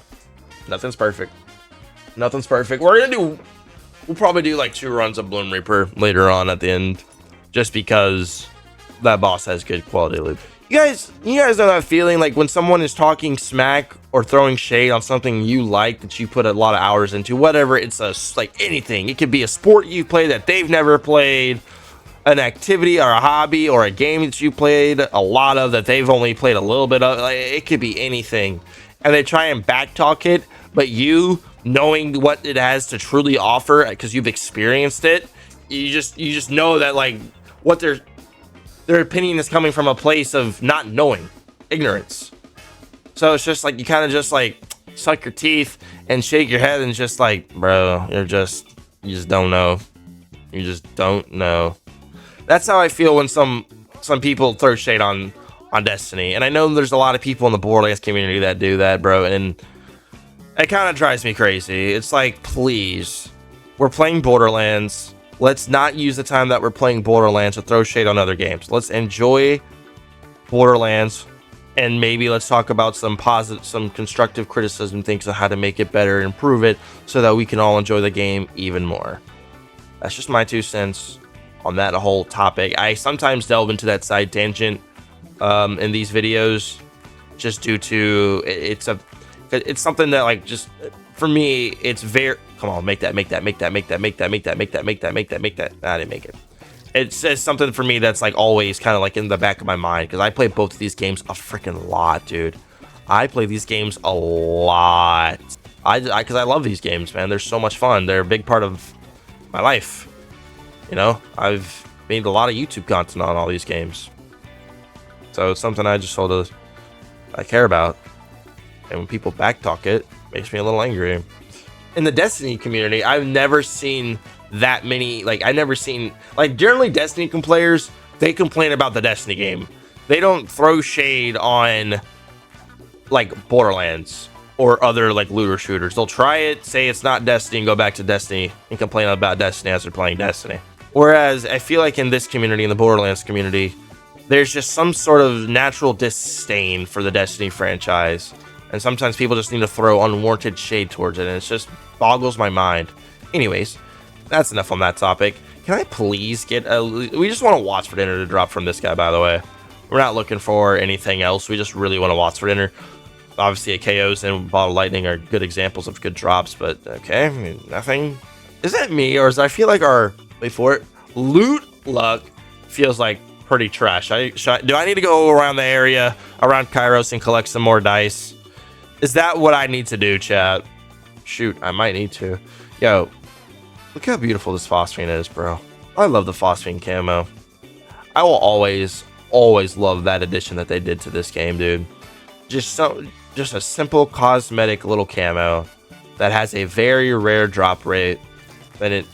nothing's perfect. Nothing's perfect. We'll probably do 2 runs of Bloomreaper later on at the end, just because that boss has good quality loot. You guys know that feeling when someone is talking smack or throwing shade on something you like that you put a lot of hours into, whatever. It's anything. It could be a sport you play that they've never played, an activity or a hobby or a game that you played a lot of that they've only played a little bit of. It could be anything, and they try and backtalk it, but you knowing what it has to truly offer because you've experienced it, you just know that what their opinion is coming from a place of not knowing, ignorance. So it's just you kind of just suck your teeth and shake your head and just bro, you just don't know. You just don't know. That's how I feel when some people throw shade on Destiny. And I know there's a lot of people in the Borderlands community that do that, bro, and it kind of drives me crazy. It's please, we're playing Borderlands. Let's not use the time that we're playing Borderlands to throw shade on other games. Let's enjoy Borderlands, and maybe let's talk about some constructive criticism, things on how to make it better, improve it, so that we can all enjoy the game even more. That's just my 2 cents on that whole topic. I sometimes delve into that side tangent in these videos, just due to it's something that just for me, it's very. Come on, make that. I didn't make it. It says something for me that's always kind of in the back of my mind, because I play both of these games a freaking lot, dude. I play these games a lot. Because I love these games, man. They're so much fun. They're a big part of my life. I've made a lot of YouTube content on all these games, so it's something I care about. And when people backtalk it makes me a little angry. In the Destiny community, I've never seen that many. Generally Destiny players, they complain about the Destiny game. They don't throw shade on Borderlands or other looter shooters. They'll try it, say it's not Destiny, and go back to Destiny and complain about Destiny as they're playing Destiny. Whereas I feel in this community, in the Borderlands community, there's just some sort of natural disdain for the Destiny franchise. And sometimes people just need to throw unwarranted shade towards it, and it just boggles my mind. Anyways, That's enough on that topic. Can I please get a... We just want a Watts for dinner to drop from this guy, by the way. We're not looking for anything else. We just really want a Watts for dinner. Obviously, a KOs and Bottle Lightning are good examples of good drops, but okay, I mean, nothing. Is that me, or is I feel like our... Wait for it. Loot luck feels like pretty trash. Do I need to go around the area, around Kairos, and collect some more dice? Is that what I need to do, chat? Shoot, I might need to. Yo, look how beautiful this phosphine is, bro. I love the phosphine camo. I will always love that addition that they did to this game, dude. Just a simple cosmetic little camo that has a very rare drop rate than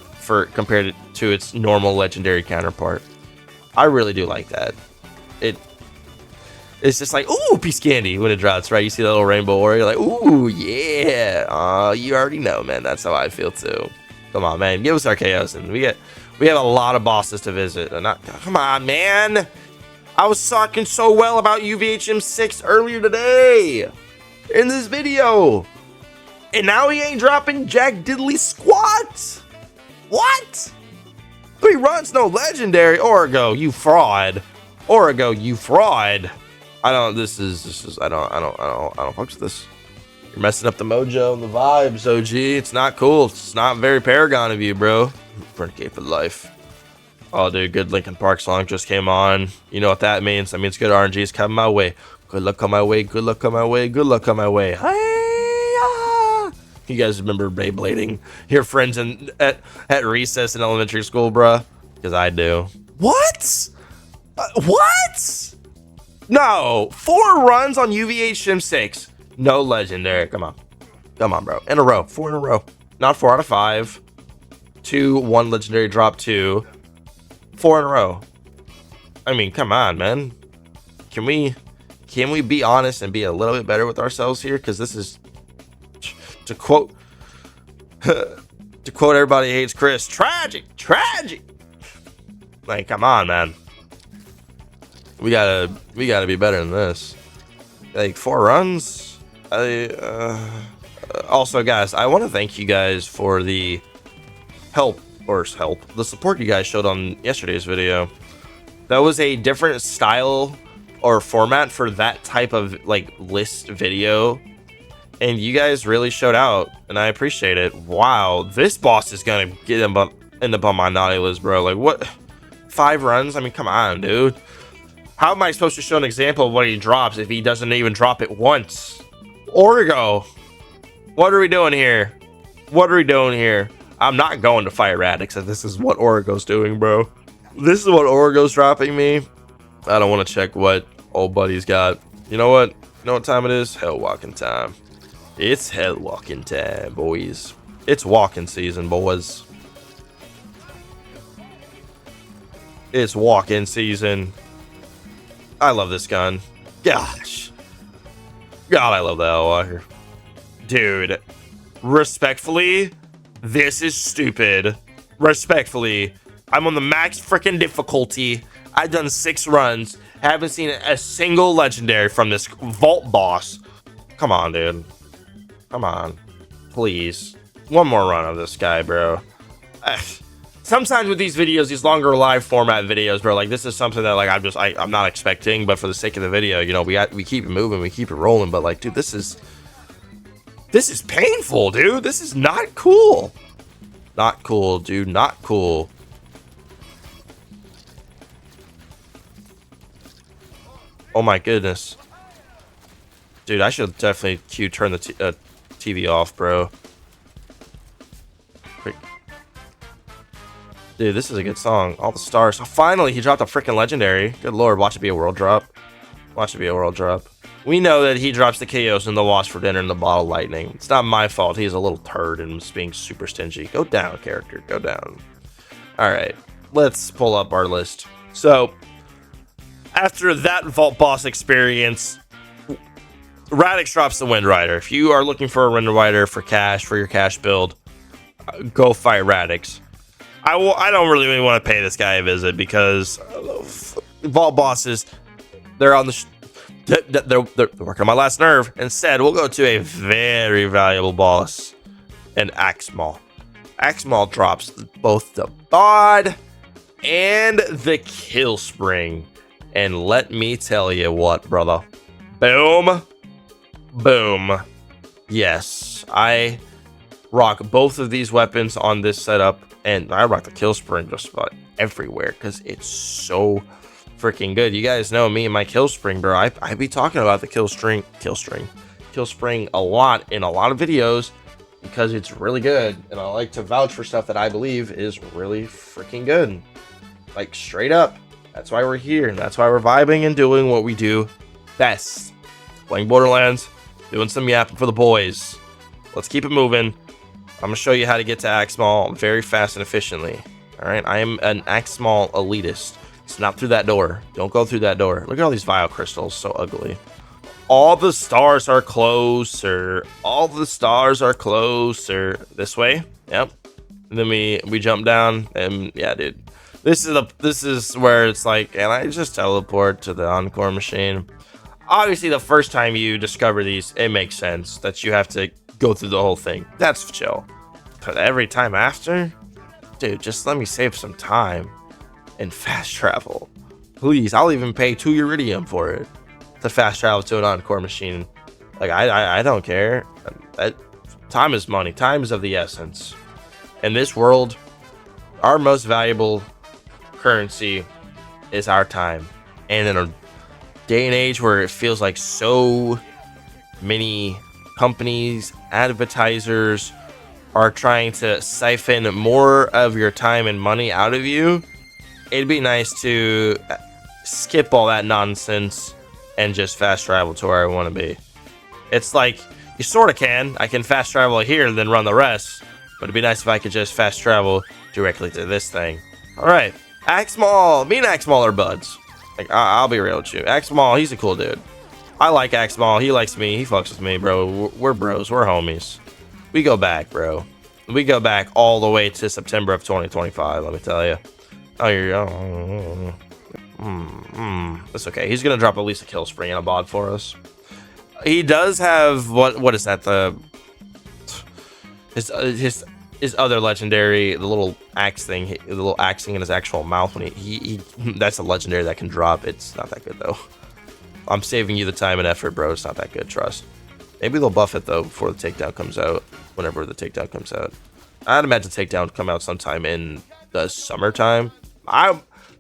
compared to its normal legendary counterpart. I really do like that. It's just like, ooh, piece candy when it drops, right? You see that little rainbow aura, you're like, ooh, yeah. You already know, man. That's how I feel too. Come on, man. Give us our chaos, and we have a lot of bosses to visit. Come on, man. I was talking so well about UVHM6 earlier today in this video, and now he ain't dropping jack diddly squat. What? 3 runs, no legendary. Origo, you fraud. Origo, you fraud. I don't fuck with this. You're messing up the mojo and the vibes, OG. It's not cool. It's not very Paragon of you, bro. Renegade for life. Oh, dude, good Linkin Park song just came on. You know what that means? That means good RNG is coming my way. Good luck on my way. Good luck on my way. Good luck on my way. Hi-ya! You guys remember Beyblading your friends at recess in elementary school, bruh? Because I do. What? What? No. 4 runs on UVHM6. No legendary. Come on. Come on, bro. In a row. 4 in a row. Not 4 out of 5. 2, 1 legendary drop 2. 4 in a row. I mean, come on, man. Can we be honest and be a little bit better with ourselves here? Because this is, to quote Everybody Hates Chris, tragic. Like, come on, man. We gotta be better than this. Like, 4 runs. Also, guys, I want to thank you guys for the the support you guys showed on yesterday's video. That was a different style or format for that type of like list video, and you guys really showed out, and I appreciate it. Wow, this boss is gonna end up on my naughty list, bro. Like, what? 5 runs? I mean, come on, dude. How am I supposed to show an example of what he drops if he doesn't even drop it once? Origo, what are we doing here? What are we doing here? I'm not going to fight Radix if this is what Origo's doing, bro. This is what Origo's dropping me. I don't want to check what old buddy's got. You know what? You know what time it is? Hell walking time. It's hell walking time, boys. It's walking season, boys. It's walking season. I love this gun. Gosh. God, I love that LY. Dude. Respectfully, this is stupid. Respectfully, I'm on the max freaking difficulty. I've done 6 runs. Haven't seen a single legendary from this vault boss. Come on, dude. Come on. Please. One more run of this guy, bro. Sometimes with these videos, these longer live format videos, bro, like, this is something that, like, I'm not expecting, but for the sake of the video, you know, we keep it moving, we keep it rolling, but, like, dude, this is painful, dude. This is not cool. Not cool, dude. Not cool. Oh my goodness. Dude, I should definitely turn the TV off, bro. Dude, this is a good song. All the stars. Oh, finally, he dropped a freaking legendary. Good lord, watch it be a world drop. Watch it be a world drop. We know that he drops the KOs and the Watch for Dinner and the Bottle Lightning. It's not my fault. He's a little turd and is being super stingy. Go down, character. Go down. Alright, let's pull up our list. So, after that Vault Boss experience, Radix drops the Wind Rider. If you are looking for a Wind Rider for cash, for your cash build, go fight Radix. I don't really want to pay this guy a visit because Vault Bosses, they're on the... They're working on my last nerve. Instead, we'll go to a very valuable boss, an Axemaul. Axemaul drops both the bod and the kill spring. And let me tell you what, brother. Boom. Boom. Yes, I rock both of these weapons on this setup, and I rock the kill spring just about everywhere because it's so freaking good. You guys know me and my kill spring, bro. I be talking about the kill spring a lot in a lot of videos because it's really good, and I like to vouch for stuff that I believe is really freaking good. Like, straight up. That's why we're here, and that's why we're vibing and doing what we do best. Playing Borderlands, doing some yapping for the boys. Let's keep it moving. I'm going to show you how to get to Axemaul very fast and efficiently. Alright, I am an Axemaul elitist. It's not through that door. Don't go through that door. Look at all these vile crystals, so ugly. All the stars are closer. All the stars are closer. This way? Yep. And then we jump down, and yeah, dude. This is where it's like, and I just teleport to the encore machine. Obviously, the first time you discover these, it makes sense that you have to go through the whole thing. That's chill. But every time after, dude, just let me save some time and fast travel. Please, I'll even pay 2 Iridium for it to fast travel to an encore machine. Like, I don't care. Time is money. Time is of the essence. In this world, our most valuable currency is our time. And in a day and age where it feels like so many companies, advertisers are trying to siphon more of your time and money out of you, it'd be nice to skip all that nonsense and just fast travel to where I want to be. It's like, you sort of can. I can fast travel here and then run the rest, but it'd be nice if I could just fast travel directly to this thing. Alright, Axemaul. Me and Axemaul are buds. Like, I'll be real with you. Axemaul, he's a cool dude. I like Axemaul. He likes me. He fucks with me, bro. We're bros. We're homies. We go back, bro. We go back all the way to September of 2025, let me tell you. Oh, you're... That's okay. He's going to drop at least a kill spring and a bod for us. He does have... What is that? His other legendary, the little axe thing, the little axing in his actual mouth when he that's a legendary that can drop. It's not that good though. I'm saving you the time and effort, bro. It's not that good, trust. Maybe they'll buff it though before the takedown comes out, whenever the takedown comes out. I'd imagine takedown would come out sometime in the summertime. I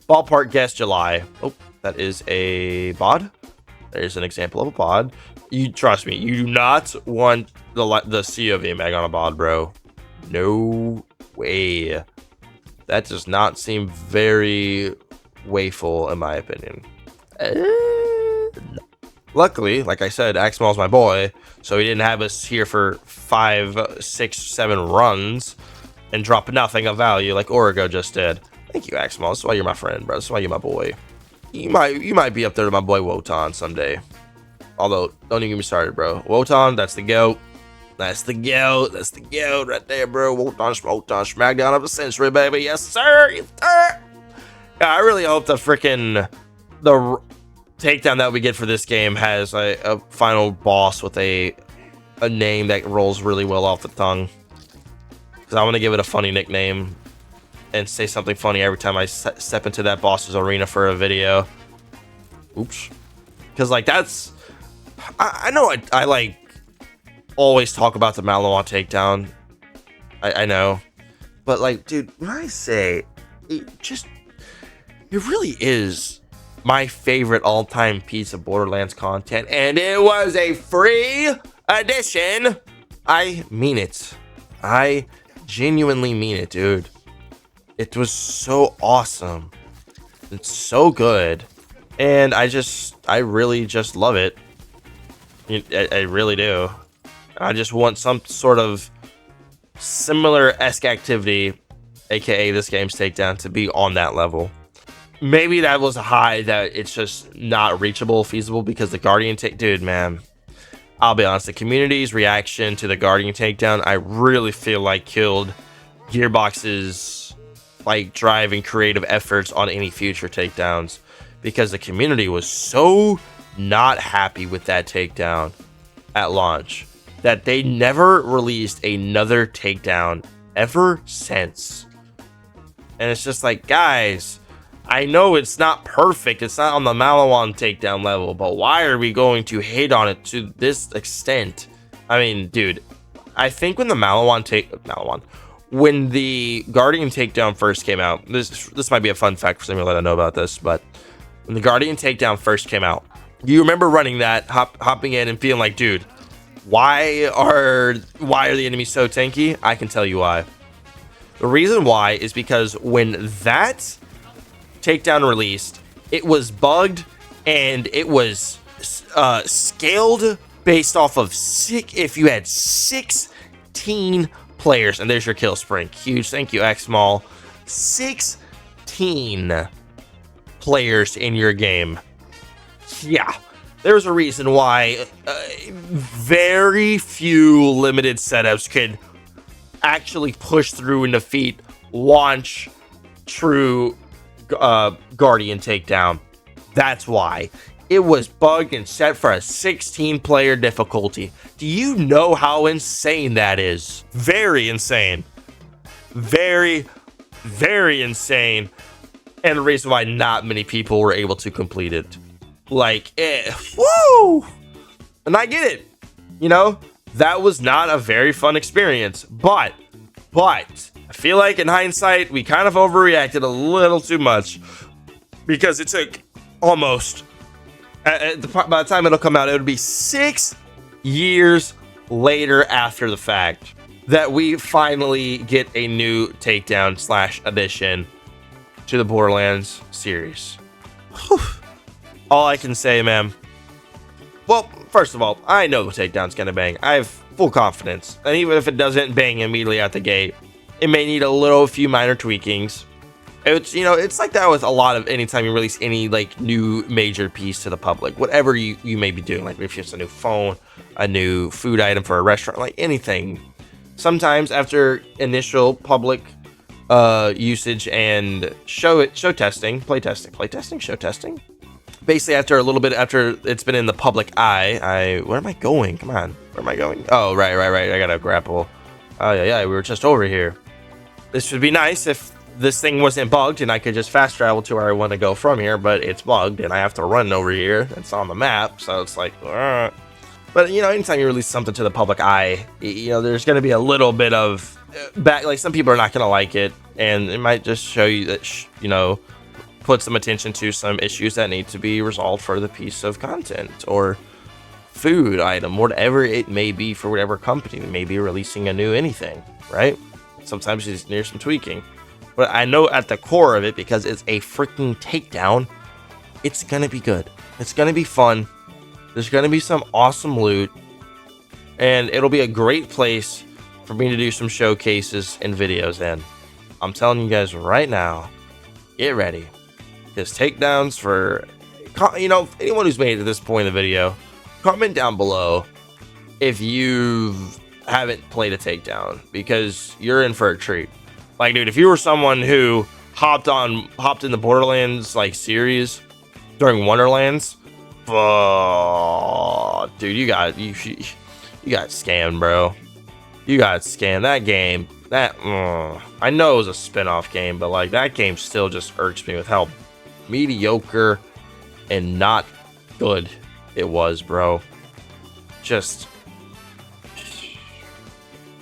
ballpark guess July. Oh, that is a bod. There's an example of a bod. You trust me, you do not want the COV mag on a bod, bro. No way. That does not seem very wayful in my opinion. Luckily, like I said, Axemaul's my boy, so he didn't have us here for 5, 6, 7 runs and drop nothing of value like Origo just did. Thank you, Axemaul. That's why you're my friend, bro. That's why you're my boy. You might be up there with my boy Wotan someday. Although, don't even get me started, bro. Wotan, that's the GOAT. That's the GOAT. That's the GOAT right there, bro. Wotan, Smackdown of the century, baby. Yes, sir. Yes, sir. Yeah, I really hope the freaking takedown that we get for this game has a final boss with a name that rolls really well off the tongue. Because I want to give it a funny nickname and say something funny every time I step into that boss's arena for a video. Oops. Because, like, that's... I know I like... always talk about the Malinois takedown. I know. But, like, dude, when I say it really is my favorite all-time piece of Borderlands content, and it was a free edition. I mean it. I genuinely mean it, dude. It was so awesome. It's so good. And I really just love it. I really do. I just want some sort of similar-esque activity, aka this game's takedown, to be on that level. Maybe that was a high that it's just not reachable, feasible, because the Guardian dude, man. I'll be honest, the community's reaction to the Guardian takedown, I really feel like killed Gearbox's like drive and creative efforts on any future takedowns, because the community was so not happy with that takedown at launch that they never released another takedown ever since. And it's just like, guys, I know it's not perfect. It's not on the Malawan takedown level, but why are we going to hate on it to this extent? I mean, dude, I think when the when the Guardian takedown first came out, this might be a fun fact for somebody that I know about this, but when the Guardian takedown first came out, you remember running that, hopping in and feeling like, dude, why are the enemies so tanky? I can tell you why. The reason why is because when that takedown released, it was bugged and it was scaled based off of if you had 16 players, and there's your kill sprint. Huge thank you, Axemaul. 16 players in your game. Yeah, there's a reason why very few limited setups could actually push through and defeat launch true Guardian takedown. That's why it was bugged and set for a 16 player difficulty. Do you know how insane that is? Very insane. Very, very insane. And the reason why not many people were able to complete it. Like, woo! And I get it. You know, that was not a very fun experience. But I feel like in hindsight, we kind of overreacted a little too much. Because it took almost, by the time it'll come out, it'll be 6 years later after the fact that we finally get a new takedown / addition to the Borderlands series. Whew. All I can say, man. Well, first of all, I know the takedown's gonna bang. I have full confidence. And even if it doesn't bang immediately out the gate, it may need a few minor tweakings. It's, you know, it's like that with a lot of anytime you release any like new major piece to the public, whatever you may be doing, like if it's a new phone, a new food item for a restaurant, like anything. Sometimes after initial public usage and show testing, play testing, show testing. Basically, after a little bit, after it's been in the public eye, where am I going? Come on, where am I going? Oh, right. I gotta grapple. Oh yeah, we were just over here. This would be nice if this thing wasn't bugged and I could just fast travel to where I want to go from here, but it's bugged and I have to run over here. It's on the map, so it's like, But, you know, anytime you release something to the public eye, you know, there's going to be a little bit of like some people are not going to like it, and it might just show you that, you know, put some attention to some issues that need to be resolved for the piece of content or food item, whatever it may be for whatever company that may be releasing a new anything, right? Sometimes you just need some tweaking. But I know at the core of it, because it's a freaking takedown, it's going to be good. It's going to be fun. There's going to be some awesome loot. And it'll be a great place for me to do some showcases and videos in. I'm telling you guys right now, get ready. Because takedowns for, you know, anyone who's made it to this point in the video, comment down below if you haven't played a takedown, because you're in for a treat. Like, dude, if you were someone who hopped in the Borderlands like series during Wonderlands, dude, you got scammed, bro. You got scammed. That game, I know it was a spin-off game, but like that game still just irks me with how mediocre and not good it was, bro. Just,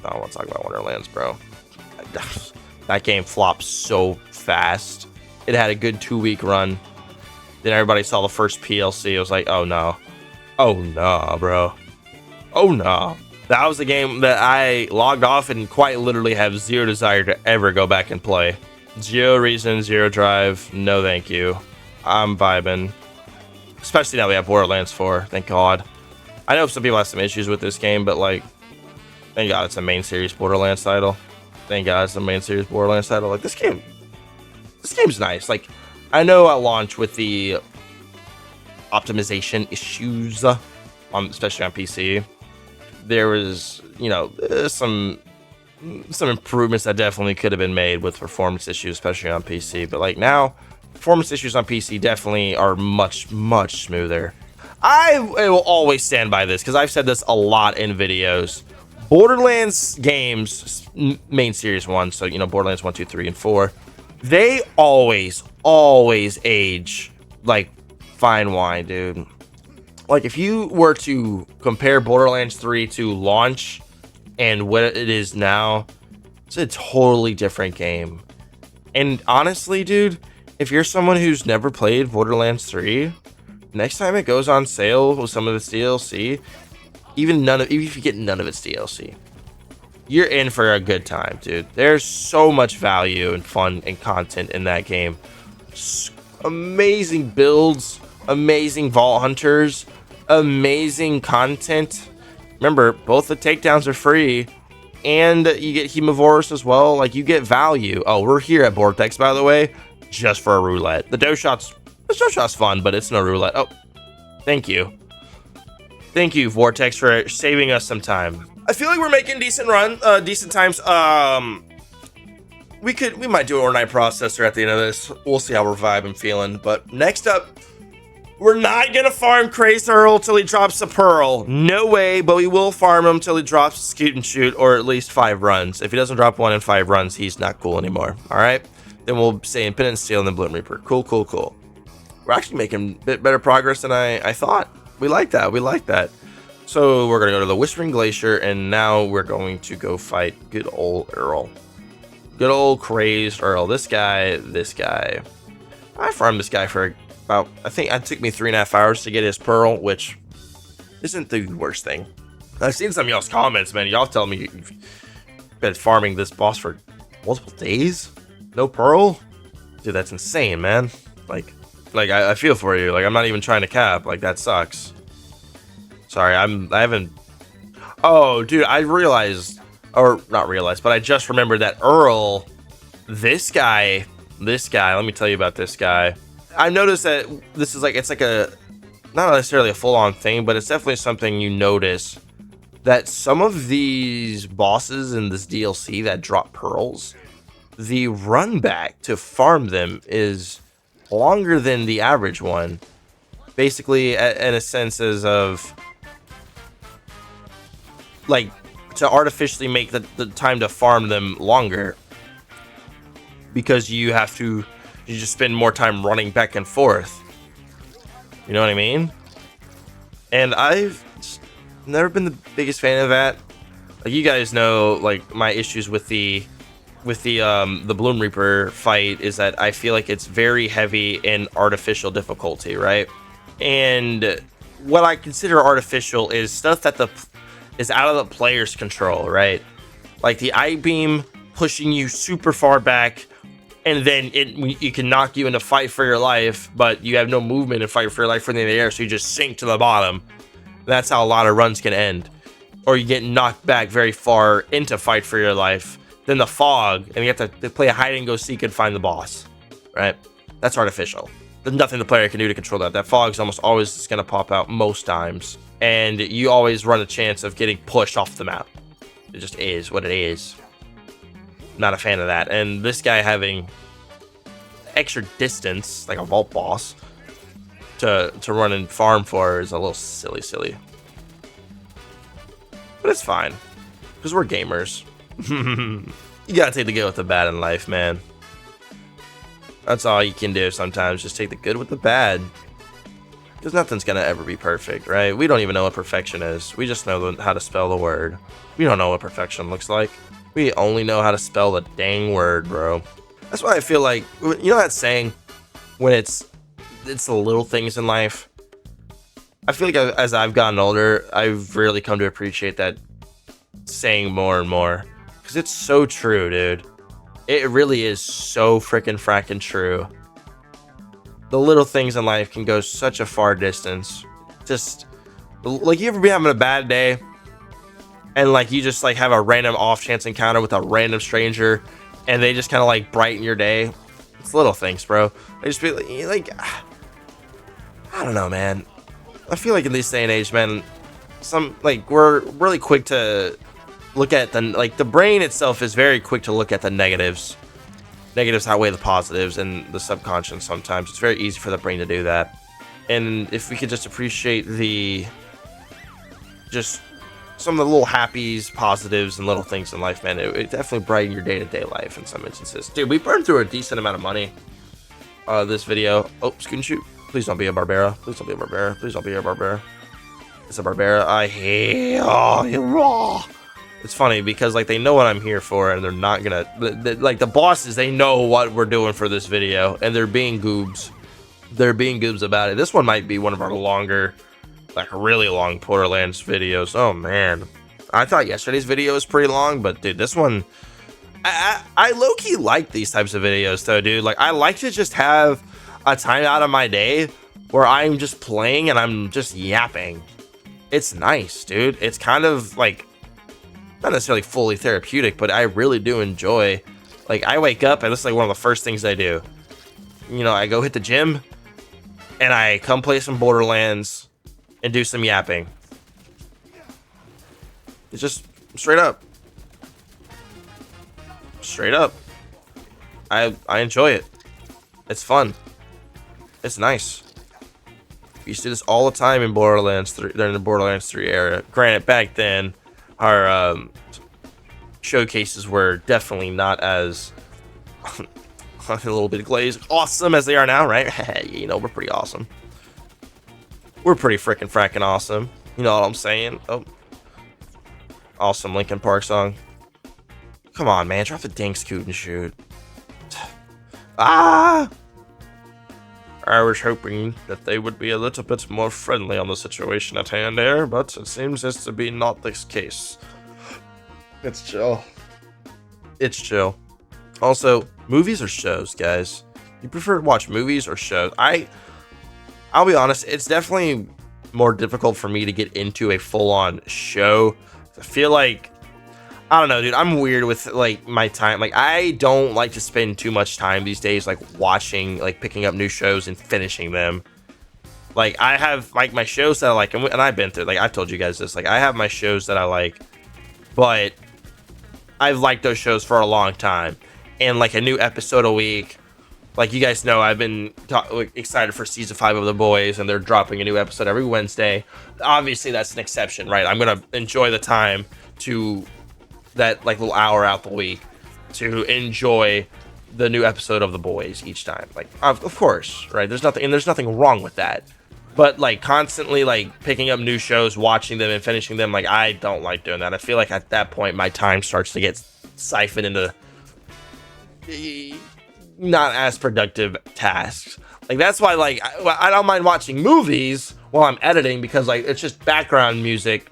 I don't want to talk about Wonderlands, bro. That game flopped so fast. It had a good 2-week run. Then everybody saw the first PLC. It was like, oh no. Oh no, bro. Oh no. That was the game that I logged off and quite literally have zero desire to ever go back and play. Zero reason, zero drive. No thank you. I'm vibing. Especially now we have Borderlands 4. Thank God. I know some people have some issues with this game, but like, thank God it's a main series Borderlands title. Thank God it's a main series Borderlands title. Like, this game's nice. Like, I know at launch with the optimization issues, especially on PC, there was, you know, some improvements that definitely could have been made with performance issues, especially on PC. But like now, performance issues on PC definitely are much, much smoother. I will always stand by this because I've said this a lot in videos. Borderlands games, main series 1, so you know, Borderlands 1, 2, 3, and 4, they always age like fine wine, dude. Like, if you were to compare Borderlands 3 to launch and what it is now, it's a totally different game. And honestly, dude, if you're someone who's never played Borderlands 3, next time it goes on sale with some of its DLC, even if you get none of its DLC, you're in for a good time, dude. There's so much value and fun and content in that game. Amazing builds, amazing vault hunters, amazing content. Remember, both the takedowns are free, and you get Hemovorous as well. Like, you get value. Oh, we're here at Bortex, by the way, just for a roulette. The dough shot's fun, but it's no roulette. Oh, thank you. Thank you, Vortex, for saving us some time. I feel like we're making decent times. We might do an Ordonite Proccessor at the end of this. We'll see how we're vibing feeling. But next up, we're not gonna farm Crazy Earl till he drops a pearl. No way, but we will farm him till he drops Scoot and Shoot, or at least 5 runs. If he doesn't drop 1 in 5 runs, he's not cool anymore. All right? Then we'll stay in Penitent Steel and then Bloomreaper. Cool. We're actually making a bit better progress than I thought. We like that. So we're gonna go to the Whispering Glacier, and now we're going to go fight good old Earl. Good old crazed Earl. This guy. I farmed this guy for about, I think it took me 3.5 hours to get his pearl, which isn't the worst thing. I've seen some of y'all's comments, man. Y'all tell me you've been farming this boss for multiple days? No pearl? Dude, that's insane, man. Like I feel for you. Like, I'm not even trying to cap. Like, that sucks. Sorry, I haven't. Oh, dude, I realized, or not realized, but I just remembered that Earl, this guy, let me tell you about this guy. I noticed that this is like, it's like a, not necessarily a full-on thing, but it's definitely something you notice, that some of these bosses in this DLC that drop pearls, the run back to farm them is longer than the average one. Basically, in a sense as of, like, to artificially make the time to farm them longer, because you just spend more time running back and forth. You know what I mean? And I've never been the biggest fan of that. Like, you guys know, like, my issues with the Bloomreaper fight is that I feel like it's very heavy in artificial difficulty, right? And what I consider artificial is stuff that is out of the player's control, right? Like the I-beam pushing you super far back, and then it can knock you into fight for your life, but you have no movement in fight for your life from the air, so you just sink to the bottom. That's how a lot of runs can end. Or you get knocked back very far into fight for your life, then the fog, and you have to play a hide and go seek and find the boss, right? That's artificial. There's nothing the player can do to control that. That fog's almost always just gonna pop out most times, and you always run a chance of getting pushed off the map. It just is what it is. Not a fan of that. And this guy having extra distance, like a vault boss, to run and farm for is a little silly. But it's fine, because we're gamers. You gotta take the good with the bad in life, man. That's all you can do sometimes, just take the good with the bad. Because nothing's gonna ever be perfect, right? We don't even know what perfection is. We just know how to spell the word. We don't know what perfection looks like. We only know how to spell the dang word, bro. That's why I feel like, you know that saying, when it's the little things in life? I feel like as I've gotten older, I've really come to appreciate that saying more and more. Because it's so true, dude. It really is so frackin' true. The little things in life can go such a far distance. Just, like, you ever be having a bad day, and like you just like have a random off chance encounter with a random stranger, and they just kind of like brighten your day? It's little things, bro. They just feel like I don't know, man. I feel like in this day and age, man, we're really quick to look at the brain itself is very quick to look at the negatives. Negatives outweigh the positives, and the subconscious sometimes. It's very easy for the brain to do that. And if we could just appreciate the just some of the little happies, positives, and little things in life, man. It definitely brighten your day-to-day life in some instances. Dude, we burned through a decent amount of money this video. Oh, scoot and shoot. Please don't be a Barbara. Please don't be a Barbara. Please don't be a Barbara. It's a Barbara. I hate. Oh, you're raw. It's funny because like they know what I'm here for, and they're not gonna like the bosses. They know what we're doing for this video, and they're being goobs. They're being goobs about it. This one might be one of our longer, like really long Borderlands videos. Oh man, I thought yesterday's video was pretty long, but dude, this one, I low-key like these types of videos though, dude. Like I like to just have a time out of my day where I'm just playing and I'm just yapping. It's nice, dude. It's kind of like not necessarily fully therapeutic, but I really do enjoy. Like I wake up and this is like one of the first things I do. You know, I go hit the gym and I come play some Borderlands and do some yapping. It's just straight up. Straight up. I enjoy it. It's fun. It's nice. We used to do this all the time in Borderlands 3, during the Borderlands 3 era. Granted, back then, our showcases were definitely not as a little bit glazed awesome as they are now, right? You know, we're pretty awesome. We're pretty freaking fracking awesome. You know what I'm saying? Oh, awesome Linkin Park song. Come on, man, drop the dang scoot and shoot. Ah! I was hoping that they would be a little bit more friendly on the situation at hand there, but it seems as to be not this case. It's chill. It's chill. Also, movies or shows, guys? You prefer to watch movies or shows? I'll be honest, it's definitely more difficult for me to get into a full-on show. I feel like, I don't know, dude, I'm weird with like my time. Like I don't like to spend too much time these days like watching, like picking up new shows and finishing them. Like I have like my shows that I like, and I've been through, like I've told you guys this, like I have my shows that I like, but I've liked those shows for a long time, and like a new episode a week. Like you guys know, I've been excited for season 5 of The Boys, and they're dropping a new episode every Wednesday. Obviously, that's an exception, right? I'm gonna enjoy the time to that like little hour out the week to enjoy the new episode of The Boys each time. Like, of course, right? There's nothing wrong with that. But like constantly like picking up new shows, watching them and finishing them, like I don't like doing that. I feel like at that point my time starts to get siphoned into not as productive tasks. Like that's why like I don't mind watching movies while I'm editing, because like it's just background music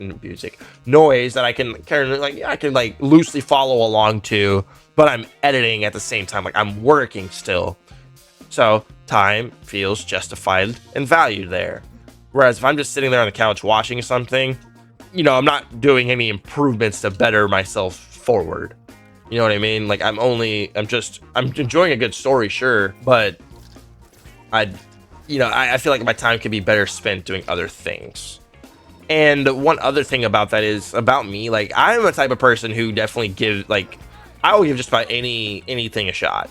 noise that I can kind of like I can like loosely follow along to, but I'm editing at the same time, like I'm working still. So time feels justified and valued there. Whereas if I'm just sitting there on the couch watching something, you know, I'm not doing any improvements to better myself forward. You know what I mean? Like I'm enjoying a good story, sure, but I feel like my time could be better spent doing other things. And one other thing about that is about me, like I'm a type of person who definitely gives, like I will give just about anything a shot.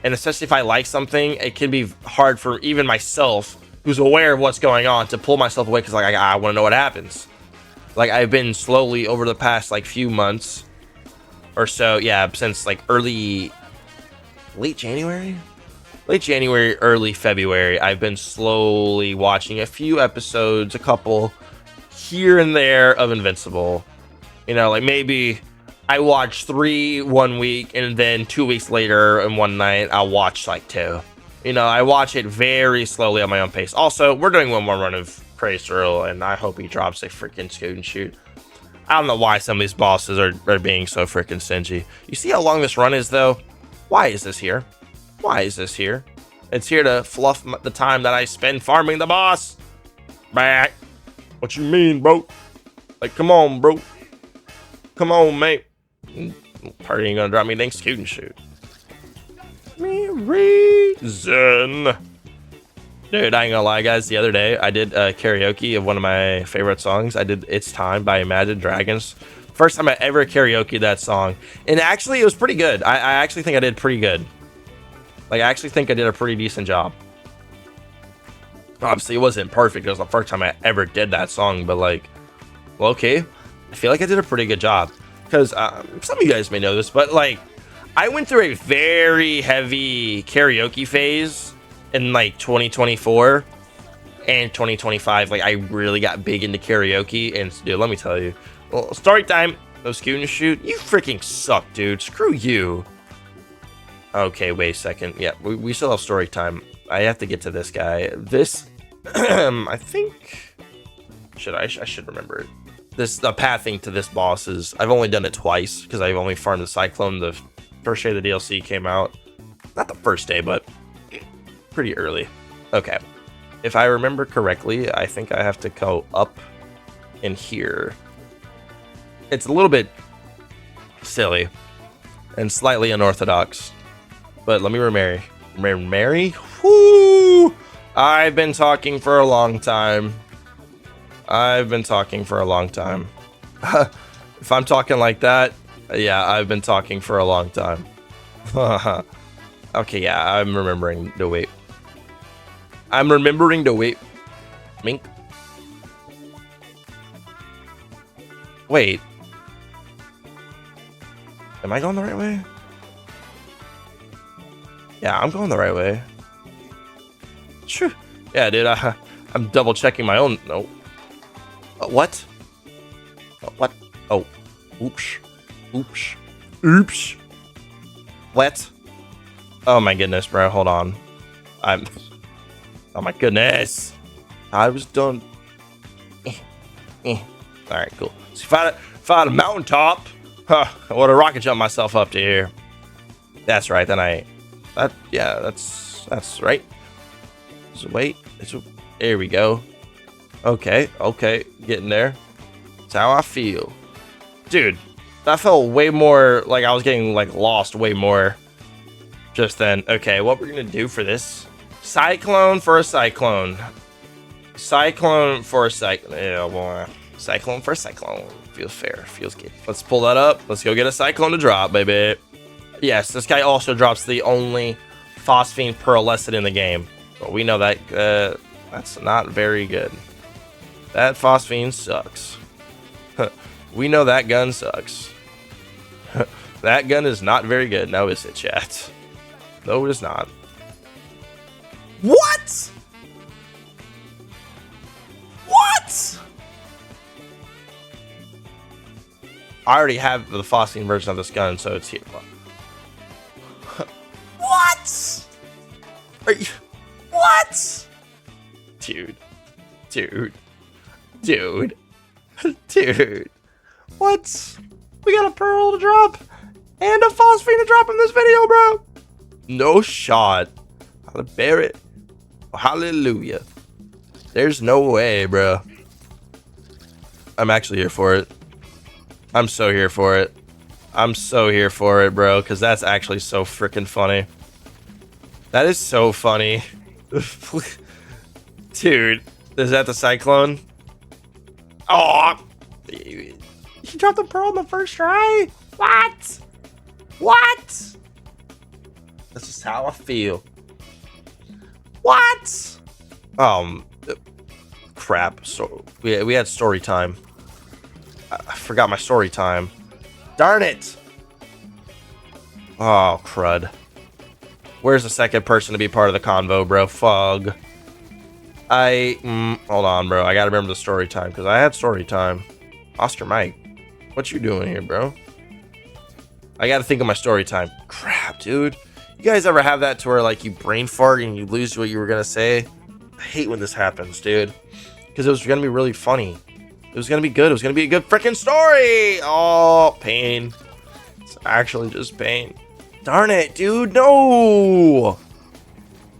And especially if I like something, it can be hard for even myself, who's aware of what's going on, to pull myself away, because like I want to know what happens. Like I've been slowly over the past like few months or so, yeah, since like late January, early February, I've been slowly watching a few episodes, a couple here and there of Invincible. You know, like maybe I watch 3 one week, and then 2 weeks later and one night I'll watch like 2. You know, I watch it very slowly on my own pace. Also, we're doing one more run of Praise Earl, and I hope he drops a freaking scoot and shoot. I don't know why some of these bosses are being so freaking stingy. You see how long this run is, though? Why is this here? Why is this here? It's here to fluff the time that I spend farming the boss. Back. What you mean, bro? Like, come on, bro. Come on, mate. Party ain't gonna drop me dang scoot and shoot. Me reason. Dude, I ain't gonna lie, guys. The other day, I did karaoke of one of my favorite songs. I did It's Time by Imagine Dragons. First time I ever karaoke that song. And actually, it was pretty good. I actually think I did pretty good. Like, I actually think I did a pretty decent job. Obviously, it wasn't perfect. It was the first time I ever did that song. But, like, well, okay. I feel like I did a pretty good job. Because some of you guys may know this, but like, I went through a very heavy karaoke phase in like 2024 and 2025. Like, I really got big into karaoke, and dude, let me tell you, well, story time, no scoot and shoot, you freaking suck, dude. Screw you. Okay, wait a second. Yeah, we still have story time. I have to get to this guy. This, I think, I should remember it. The pathing to this boss is, I've only done it twice because I've only farmed the Cyclone the first day the DLC came out. Not the first day, but pretty early. Okay. If I remember correctly, I think I have to go up in here. It's a little bit silly and slightly unorthodox, but let me remember. Whoo! I've been talking for a long time. If I'm talking like that, yeah, I've been talking for a long time. Okay, yeah, I'm remembering to wait. Mink. Wait. Am I going the right way? Yeah, I'm going the right way. Sure. Yeah, dude, I'm double checking my own. No. What? What? Oh. Oops. What? Oh my goodness, bro. Hold on. Oh my goodness. I was done. Alright, cool. So found a mountaintop. Huh. I would have rocket jumped myself up to here. That's right. Then that's right. So wait. There we go. Okay, getting there. That's how I feel. Dude, that felt way more like I was getting like lost way more just then. Okay, what we're gonna do for this? Cyclone for a cyclone. Cyclone for a cyclone. Yeah, boy. Cyclone for a cyclone. Feels fair, feels good. Let's pull that up. Let's go get a cyclone to drop, baby. Yes, this guy also drops the only phosphine pearlescent in the game. But we know that that's not very good. That phosphine sucks. We know that gun sucks. That gun is not very good. No, is it, chat? No, it is not. What? What? I already have the phosphine version of this gun, so it's here. What? Are you... What? Dude. What? We got a pearl to drop and a phosphine to drop in this video, bro. No shot. I'll bear it. Hallelujah. There's no way, bro. I'm actually here for it. I'm so here for it. Bro, because that's actually so freaking funny. That is so funny. Dude, is that the cyclone? Oh, you dropped the pearl in the first try? What? This is how I feel. What? Crap. So we had story time. I forgot my story time. Darn it. Oh, crud. Where's the second person to be part of the convo, bro? Fug. Hold on, bro. I gotta remember the story time, because I had story time. Oscar Mike, what you doing here, bro? I gotta think of my story time. Crap, dude. You guys ever have that to where, like, you brain fart and you lose what you were gonna say? I hate when this happens, dude. Because it was gonna be really funny. It was gonna be good. It was gonna be a good freaking story. Oh, pain. It's actually just pain. Darn it, dude. No.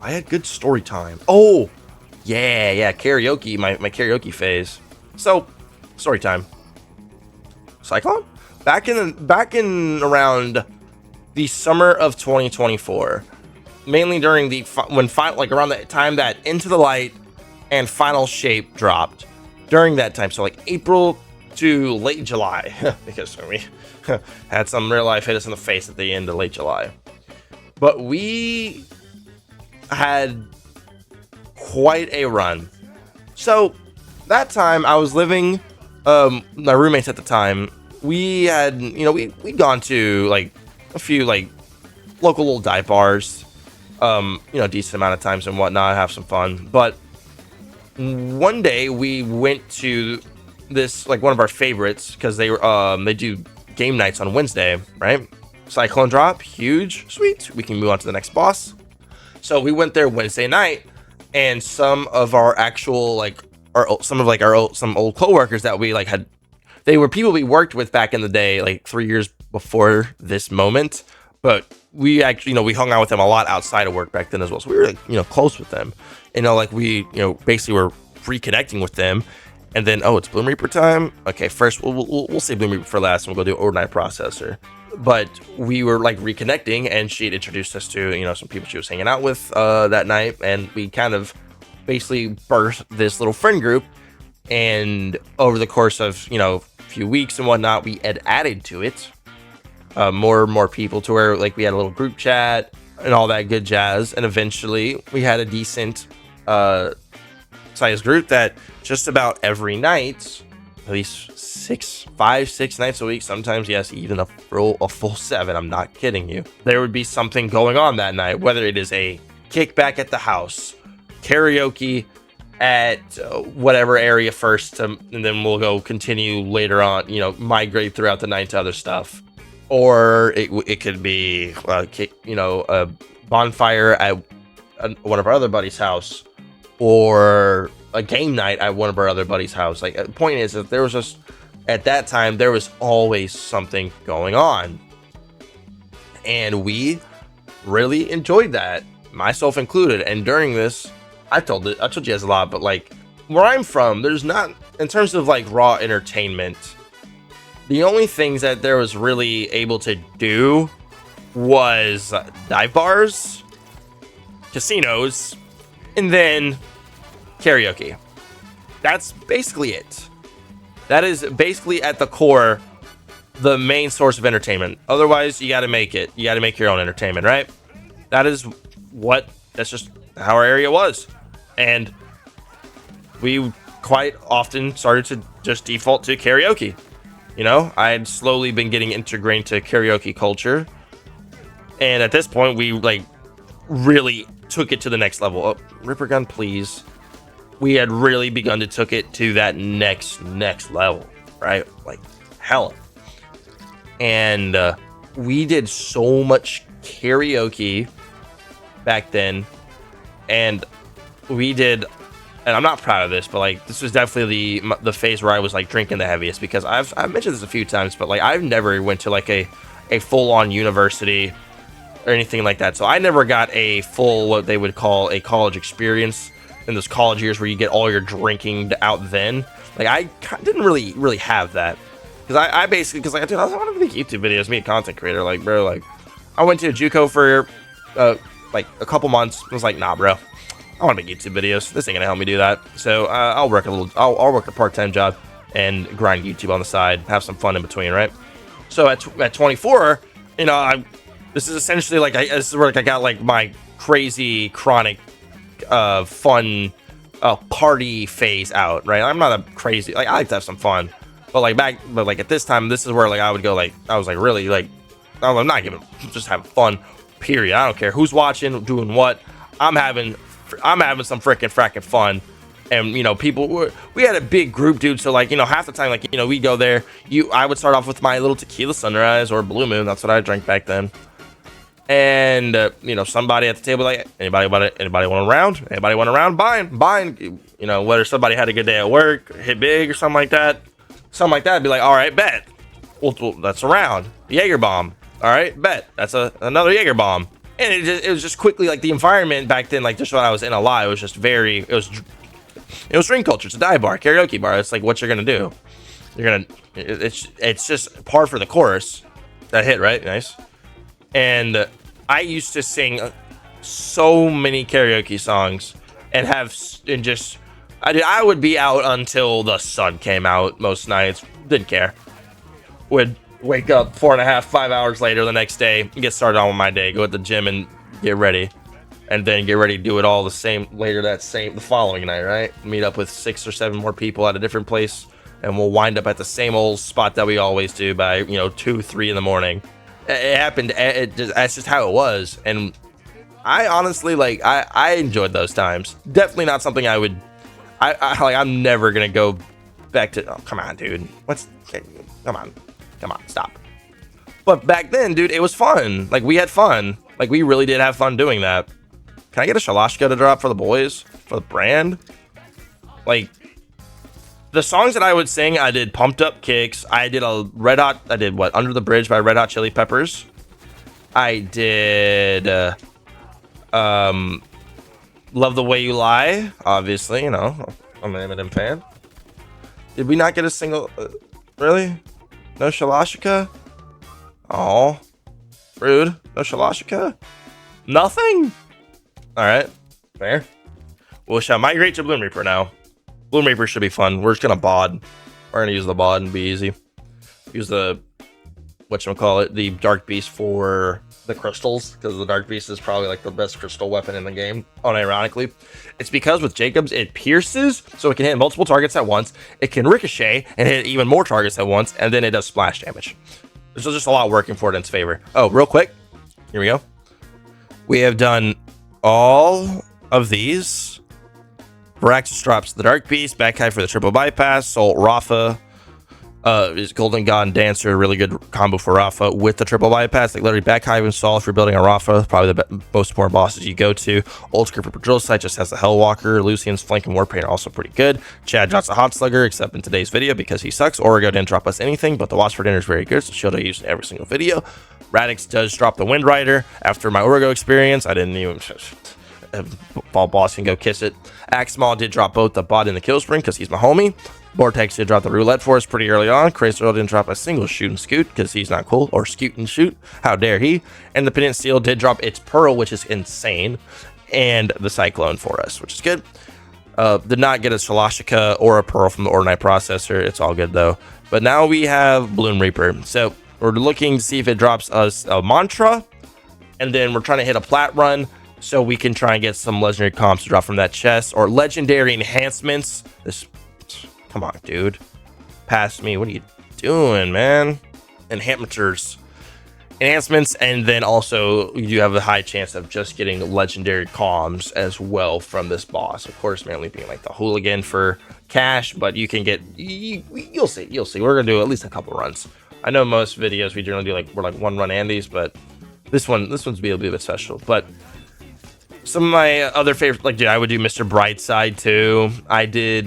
I had good story time. Oh. Yeah, karaoke, my karaoke phase. So, story time. Cyclone? Back in around the summer of 2024, mainly during around the time that Into the Light and Final Shape dropped. During that time, so like April to late July, because we had some real life hit us in the face at the end of late July. But we had quite a run. So that time I was living my roommates at the time, we had, we'd gone to like a few like local little dive bars, decent amount of times and whatnot, have some fun. But one day we went to this, like, one of our favorites, because they do game nights on Wednesday, right? Cyclone drop, huge, sweet. We can move on to the next boss. So we went there Wednesday night, and some of our actual, like, some old coworkers that we like had, they were people we worked with back in the day, like 3 years before this moment. But we actually, we hung out with them a lot outside of work back then as well. So we were, like, close with them. Like we, basically were reconnecting with them. And then, it's Bloomreaper time. Okay, first we'll save Bloomreaper for last, and we'll go do Ordonite Proccessor. But we were like reconnecting, and she'd introduced us to, some people she was hanging out with that night, and we kind of basically birthed this little friend group. And over the course of, a few weeks and whatnot, we had added to it more and more people, to where like we had a little group chat and all that good jazz. And eventually we had a decent sized group that just about every night, at least 5-6 nights a week, sometimes, yes, even a full 7, I'm not kidding you, there would be something going on that night, whether it is a kickback at the house, karaoke at whatever area first, and then we'll go continue later on, migrate throughout the night to other stuff. Or it could be a bonfire at one of our other buddies' house, or a game night at one of our other buddies' house. Like, the point is that there was just, at that time, there was always something going on, and we really enjoyed that, myself included. And during this, I told you guys a lot, but like where I'm from, there's not, in terms of like raw entertainment, the only things that there was really able to do was dive bars, casinos, and then karaoke. That's basically it. That is basically at the core the main source of entertainment. Otherwise, you got to make it. You got to make your own entertainment, right? That's just how our area was. And we quite often started to just default to karaoke. I had slowly been getting integrated to karaoke culture. And at this point, we like really took it to the next level. Oh, Ripper gun, please. We had really begun to took it to that next level, right? Like, hell. And we did so much karaoke back then. And we did, and I'm not proud of this, but like this was definitely the phase where I was like drinking the heaviest, because I've mentioned this a few times, but like I've never went to like a full-on university or anything like that. So I never got a full, what they would call a college experience in those college years where you get all your drinking out then. Like I didn't really have that, because I basically, because like, dude, I want to make YouTube videos, be a content creator. Like, bro, like I went to a JUCO for like a couple months. I was like, nah, bro, I want to make YouTube videos. This ain't gonna help me do that. So I'll work a part-time job and grind YouTube on the side, have some fun in between, right? So at 24, this is essentially like this is where like I got like my crazy chronic fun party phase out, right? I'm not a crazy, like, I like to have some fun, but like at this time, this is where like I would go, like I was like really like, I'm not giving, just having fun, period. I don't care who's watching, doing what. I'm having some fracking fun. And we had a big group, dude, so like half the time, like we go there, I would start off with my little tequila sunrise or Blue Moon. That's what I drank back then. And somebody at the table, like, anybody want a round? Anybody want a round? Buying. Whether somebody had a good day at work, hit big or something like that, I'd be like, all right, bet. Well, that's a round. Jaeger bomb. All right, bet. That's another Jaeger bomb. And it was just quickly, like, the environment back then, like, just when I was in a lot, it was just it was drink culture. It's a dive bar, karaoke bar. It's like what you're gonna do. It's just par for the course. That hit, right? Nice. And I used to sing so many karaoke songs and I would be out until the sun came out most nights. Didn't care. Would wake up 4.5, 5 hours later the next day, get started on with my day, go at the gym and get ready. And then get ready to do it all the following night, right? Meet up with 6 or 7 more people at a different place and we'll wind up at the same old spot that we always do by, you know, 2, 3 in the morning. It happened. That's just how it was. And I honestly, like, I enjoyed those times. Definitely not something I would, I'm never going to go back to. Oh, come on, dude. Come on, stop. But back then, dude, it was fun. Like, we had fun. Like, we really did have fun doing that. Can I get a Shalashka to drop for the boys? For the brand? Like, the songs that I would sing, I did Pumped Up Kicks. I did what? Under the Bridge by Red Hot Chili Peppers. I did, Love the Way You Lie. Obviously, you know, I'm an Eminem fan. Did we not get a single? Really? No Shalashka? Oh, rude. No Shalashka? Nothing? Alright, fair. We shall migrate to Bloomreaper now. Bloomreaper should be fun. We're just gonna bod. We're gonna use the bod and be easy. Use the, whatchamacallit, the Dark Beast for the crystals, because the Dark Beast is probably like the best crystal weapon in the game, unironically. It's because with Jacobs, it pierces, so it can hit multiple targets at once. It can ricochet and hit even more targets at once, and then it does splash damage. There's just a lot working for it in its favor. Oh, real quick. Here we go. We have done all of these. Voraxis drops the Dark Beast, Backhive for the triple bypass, Soul Rafa is Golden God and Dancer, really good combo for Rafa with the triple bypass. Like literally Backhive and Sol if you're building a Rafa, probably the most important bosses you go to. Old Script for Drill Site just has the Hellwalker. Lucian's Flank and Warpaint are also pretty good. C.H.A.D drops a Hot Slugger, except in today's video because he sucks. Origo didn't drop us anything, but the Wasp for Dinner is very good, so C.H.A.D I use in every single video. Radix does drop the Wind Rider. After my Origo experience, I didn't even... Ball boss can go kiss it. Axemaul did drop both the bot and the kill spring because he's my homie. Bortex did drop the roulette for us pretty early on. Earl didn't drop a single shoot and scoot because he's not cool, or scoot and shoot. How dare he? And the Penitent Steel did drop its Pearl, which is insane, and the Cyclone for us, which is good. Did not get a Shalashka or a Pearl from the Ordonite Proccessor. It's all good though. But now we have Bloomreaper. So we're looking to see if it drops us a mantra, and then we're trying to hit a plat run so we can try and get some legendary comps to drop from that chest, or legendary enhancements. This, come on, dude. Past me. What are you doing, man? Enhancements, and then also you do have a high chance of just getting legendary comms as well from this boss. Of course, mainly being like the hooligan for cash, but you can get, you'll see. We're gonna do at least a couple runs. I know most videos we generally do we're like one run Andes, but this one's be a bit special. But some of my other favorites, like, dude, I would do Mr. Brightside too. I did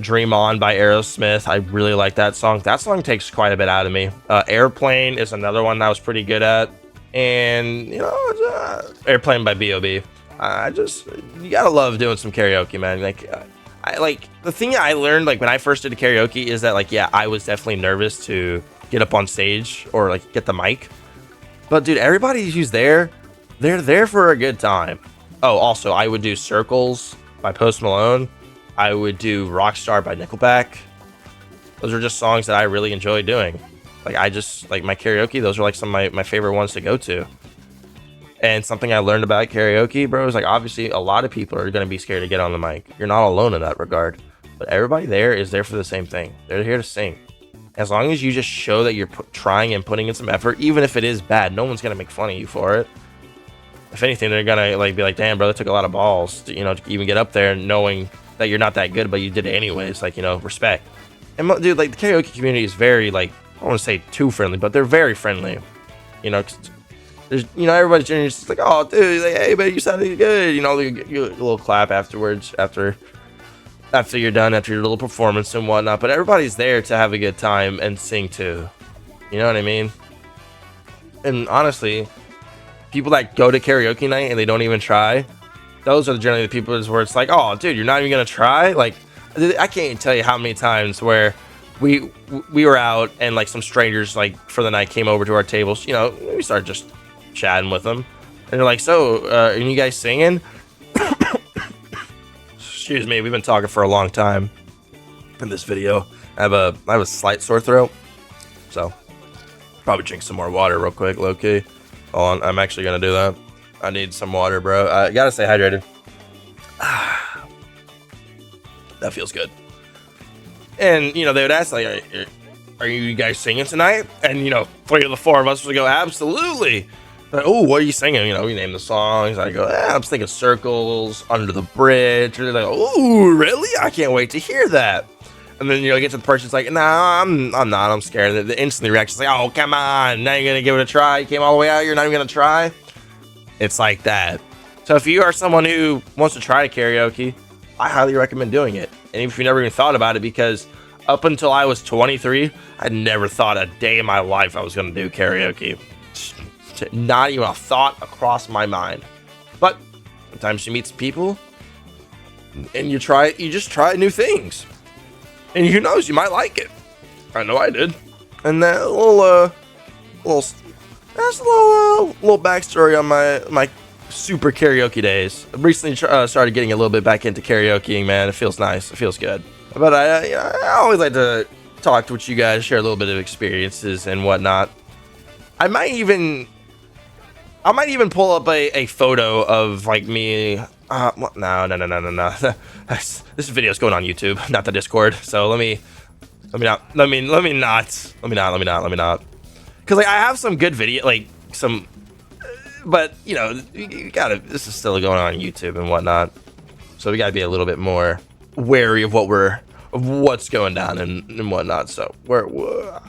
Dream On by Aerosmith. I really like that song. That song takes quite a bit out of me. Airplane is another one that I was pretty good at. And, you know, Airplane by B.O.B. You gotta love doing some karaoke, man. Like, the thing I learned, like, when I first did karaoke is that, like, yeah, I was definitely nervous to get up on stage or, like, get the mic. But, dude, everybody who's there, they're there for a good time. Oh, also, I would do Circles by Post Malone. I would do Rockstar by Nickelback. Those are just songs that I really enjoy doing. Like, my karaoke, those are like some of my favorite ones to go to. And something I learned about karaoke, bro, is like, obviously, a lot of people are going to be scared to get on the mic. You're not alone in that regard. But everybody there is there for the same thing. They're here to sing. As long as you just show that you're trying and putting in some effort, even if it is bad, no one's going to make fun of you for it. If anything, they're gonna like be like, damn, bro, that took a lot of balls to, you know, to even get up there knowing that you're not that good, but you did it anyways. Like, you know, respect. And dude, like, the karaoke community is very, like, I don't want to say too friendly, but they're very friendly. You know, 'cause there's, you know, everybody's just like, oh, dude, like, hey, man, you sounded good. You know, you get a little clap afterwards, after you're done, after your little performance and whatnot. But everybody's there to have a good time and sing too. You know what I mean? And honestly, people that go to karaoke night and they don't even try, those are generally the people where it's like, oh, dude, you're not even gonna try. Like, I can't even tell you how many times where we were out and like some strangers like for the night came over to our tables. You know, we started just chatting with them, and they're like, so, are you guys singing? Excuse me, we've been talking for a long time in this video. I have a slight sore throat, so probably drink some more water real quick, low key. Hold on, I'm actually gonna do that. I need some water, bro. I gotta stay hydrated. That feels good. And, you know, they would ask, like, are you guys singing tonight? And, you know, 3 of the 4 of us would go, absolutely. Like, oh, what are you singing? You know, we name the songs. I go, I'm thinking Circles, Under the Bridge. Or they're like, oh, really? I can't wait to hear that. And then, you know, get to the person's like, nah, I'm not. I'm scared. And the instantly reaction is like, oh, come on. Now you're going to give it a try. You came all the way out. You're not even going to try. It's like that. So if you are someone who wants to try karaoke, I highly recommend doing it. And if you never even thought about it, because up until I was 23, I never thought a day in my life I was going to do karaoke. Not even a thought across my mind. But sometimes you meet some people and you just try new things. And who knows, you might like it. I know I did. And that little backstory on my super karaoke days. I recently started getting a little bit back into karaokeing, man. It feels nice. It feels good. But I always like to talk with you guys, share a little bit of experiences and whatnot. I might even pull up a photo of like me. No. This video is going on YouTube, not the Discord. So let me not. Because like I have some good video, like some, but you know, you gotta. This is still going on YouTube and whatnot. So we gotta be a little bit more wary of what's going down and whatnot. So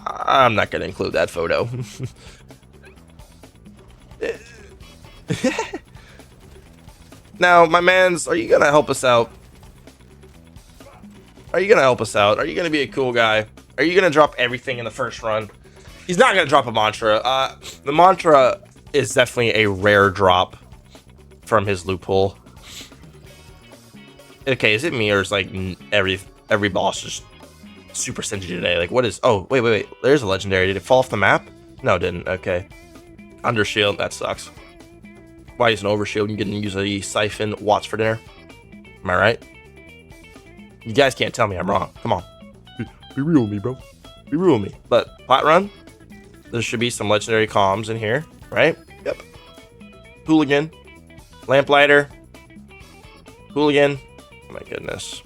I'm not gonna include that photo. Now, my mans, are you gonna help us out? Are you gonna be a cool guy? Are you gonna drop everything in the first run? He's not gonna drop a mantra. The mantra is definitely a rare drop from his loophole. Okay, is it me or is like every boss just super stingy today? Like, what is? Oh, wait. There's a legendary. Did it fall off the map? No, it didn't. Okay. Under shield. That sucks. Why use an overshield? You can use a siphon watts for dinner. Am I right? You guys can't tell me I'm wrong. Come on. Be real with me, bro. Be real with me. But plat run, there should be some legendary comms in here, right? Yep. Hooligan. Lamplighter. Hooligan. Oh my goodness.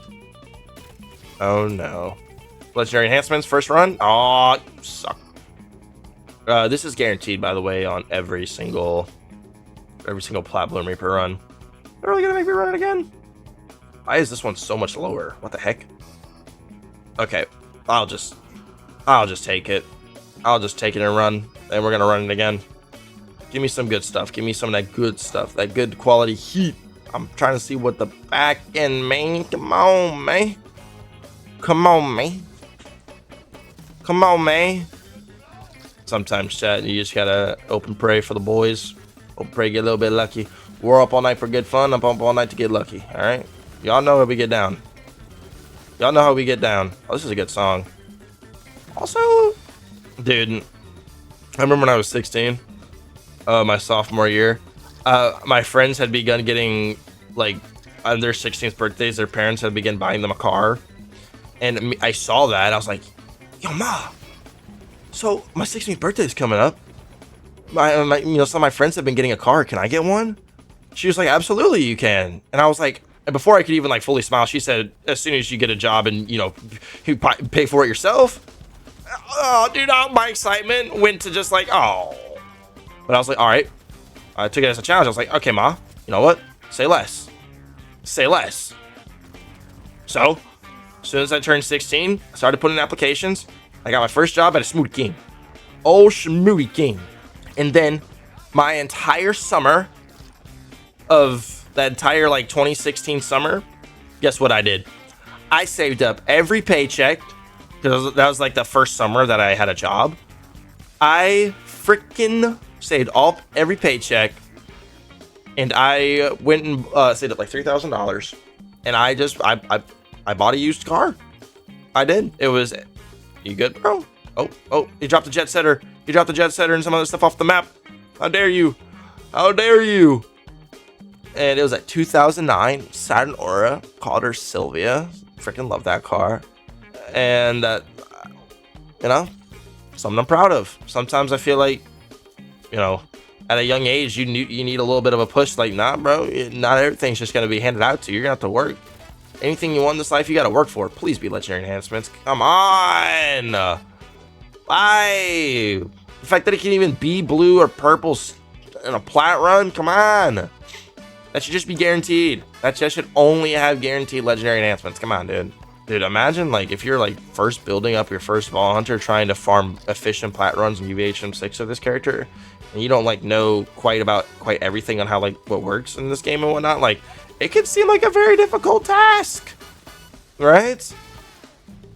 Oh no. Legendary enhancements, first run. Oh, you suck. This is guaranteed, by the way, on every single plat Bloomreaper run. They're really gonna make me run it again? Why is this one so much lower? What the heck? Okay, I'll just take it. I'll just take it and run, and we're gonna run it again. Give me some good stuff. Give me some of that good stuff. That good quality heat. I'm trying to see what the back end, man. Come on, man. Come on, man. Come on, man. Sometimes, chat, you just gotta open pray for the boys. Open pray, get a little bit lucky. We're up all night for good fun. I'm up all night to get lucky. All right? Y'all know how we get down. Y'all know how we get down. Oh, this is a good song. Also, dude, I remember when I was 16, my sophomore year, my friends had begun getting, like, on their 16th birthdays, their parents had begun buying them a car. And I saw that. I was like, yo, Ma. So my 16th birthday is coming up. Some of my friends have been getting a car. Can I get one? She was like, absolutely, you can. And I was like, and before I could even like fully smile, she said, as soon as you get a job and you pay for it yourself. Oh, dude, my excitement went to just like, oh. But I was like, all right. I took it as a challenge. I was like, okay, Ma, you know what? Say less. Say less. So, as soon as I turned 16, I started putting in applications. I got my first job at a Smoothie King. Oh, Smoothie King. And then my entire summer of that entire like 2016 summer, guess what I did? I saved up every paycheck because that was like the first summer that I had a job. I freaking saved every paycheck, and I went and saved up like $3,000, and I bought a used car. I did. It was. You good, bro? Oh, you dropped the jet setter. You dropped the jet setter and some other stuff off the map. How dare you? How dare you? And it was at 2009 Saturn Aura. Called her Sylvia. Freaking love that car. And something I'm proud of. Sometimes I feel like, at a young age, you need a little bit of a push. Like, nah, bro, not everything's just gonna be handed out to you. You're gonna have to work. Anything you want in this life, you gotta work for. Please be legendary enhancements. Come on! Why? The fact that it can even be blue or purple in a plat run? Come on! That should just be guaranteed. That should only have guaranteed legendary enhancements. Come on, dude. Dude, imagine, like, if you're, like, first building up your first Vault Hunter trying to farm efficient plat runs and UVHM6 of this character, and you don't, like, know quite everything on how, like, what works in this game and whatnot, like, it can seem like a very difficult task, right?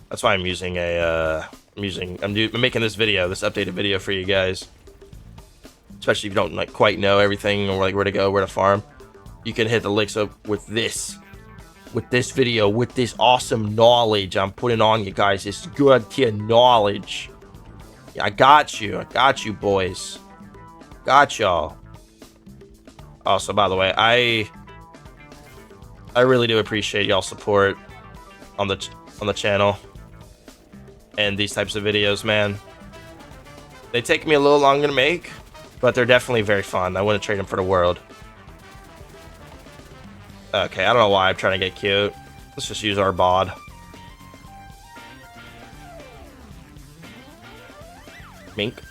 That's why I'm using I'm making this updated video for you guys. Especially if you don't, like, quite know everything or, like, where to go, where to farm. You can hit the links up with this video, with this awesome knowledge I'm putting on you guys, this good tier knowledge. Yeah, I got you, boys. Got y'all. Also, by the way, I really do appreciate y'all support on the channel and these types of videos, man. They take me a little longer to make, but they're definitely very fun. I wouldn't trade them for the world. Okay, I don't know why I'm trying to get cute. Let's just use our bod. Mink.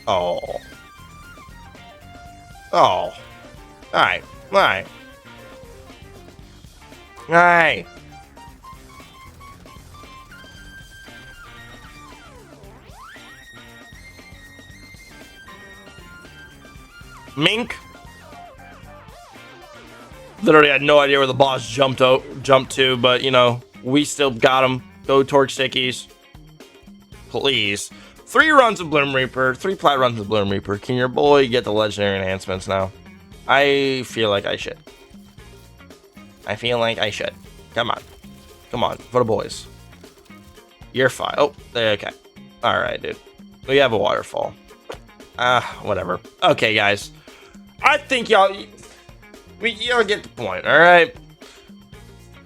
Oh. Oh. Alright. Alright. Alright. Mink. Literally had no idea where the boss jumped to, but, you know, we still got him. Go Torch Sickies. Please. 3 runs of Bloomreaper. 3 plat runs of Bloomreaper. Can your boy get the legendary enhancements now? I feel like I should. Come on. Come on. For the boys. You're fine. Oh, okay. Alright, dude. We have a waterfall. Whatever. Okay, guys. I think y'all get the point, alright?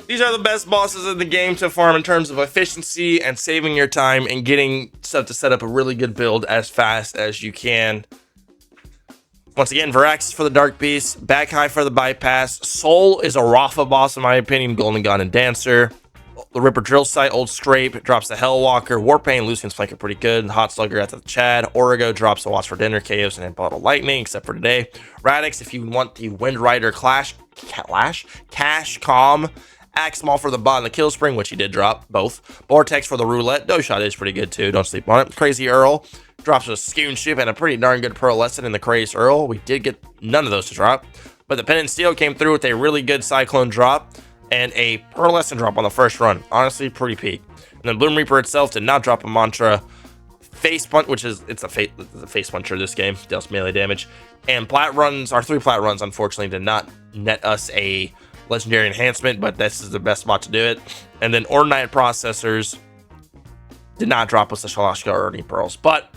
These are the best bosses in the game to farm in terms of efficiency and saving your time and getting stuff to set up a really good build as fast as you can. Once again, Voraxis for the Dark Beast, Backhive for the Bypass, Soul is a Rafa boss in my opinion, Golden Gun and Dancer. The Ripper Drill Site, Old Scrape, drops the Hellwalker, Warpaint, Lucian's flanking pretty good, Hot Slugger at the C.H.A.D, Origo drops the Watch for Dinner, Chaos, and Bottle Lightning, except for today. Radix, if you want the Wind Rider Cash Calm, Axemaul for the Bot and the Kill Spring, which he did drop, both. Bortex for the Roulette, Shot is pretty good too, don't sleep on it. Crazy Earl, drops a Scoon Ship and a pretty darn good Pearlescent in the Crazy Earl. We did get none of those to drop, but the Penitent Steel came through with a really good Cyclone drop and a Pearlescent drop on the first run. Honestly, pretty peak. And then Bloomreaper itself did not drop a Mantra. Face Punch, which is, it's a face puncher this game, deals melee damage. And plat runs, our 3 plat runs, unfortunately, did not net us a legendary enhancement, but this is the best spot to do it. And then Ordonite Proccessors did not drop us the Shalashka or any pearls, but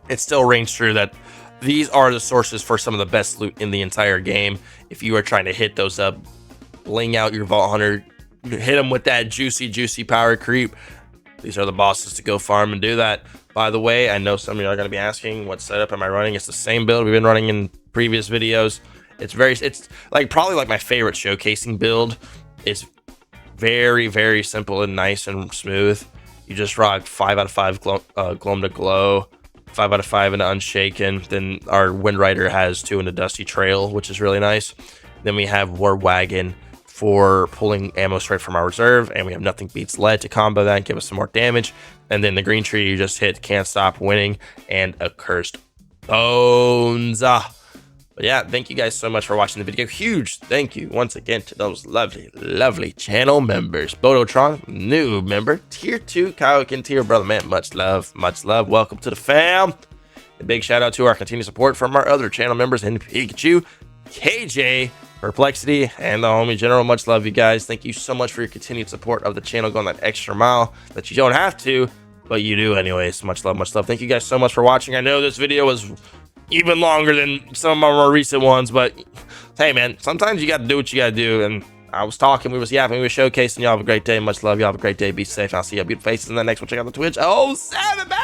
it still rings true that these are the sources for some of the best loot in the entire game. If you are trying to hit those up, bling out your Vault Hunter, hit them with that juicy power creep. These are the bosses to go farm and do that. By the way, I know some of you are going to be asking, what setup am I running? It's the same build we've been running in previous videos. It's like probably like my favorite showcasing build. It's very simple and nice and smooth. You just rock 5 out of 5 Gloam to Glow, 5 out of 5 into Unshaken. Then our Wind Rider has 2 into Dusty Trail, which is really nice. Then we have War Wagon for pulling ammo straight from our reserve, and we have Nothing Beats Lead to combo that and give us some more damage. And then the green tree you just hit, Can't Stop Winning, and Accursed Bones. But yeah, thank you guys so much for watching the video. Huge thank you once again to those lovely channel members. Bodotron, new member. Tier 2, Kyle Tier brother, man, much love. Welcome to the fam. A big shout out to our continued support from our other channel members in Pikachu, KJ, Perplexity, and the homie General. Much love, you guys. Thank you so much for your continued support of the channel, going that extra mile that you don't have to, but you do anyways. Much love. Thank you guys so much for watching. I know this video was even longer than some of our more recent ones, but hey, man, sometimes you got to do what you got to do. And I was talking, we was yapping, we was showcasing. Y'all have a great day. Much love. Y'all have a great day. Be safe. I'll see y'all beautiful faces in the next one. Check out the Twitch. Oh, 7 back.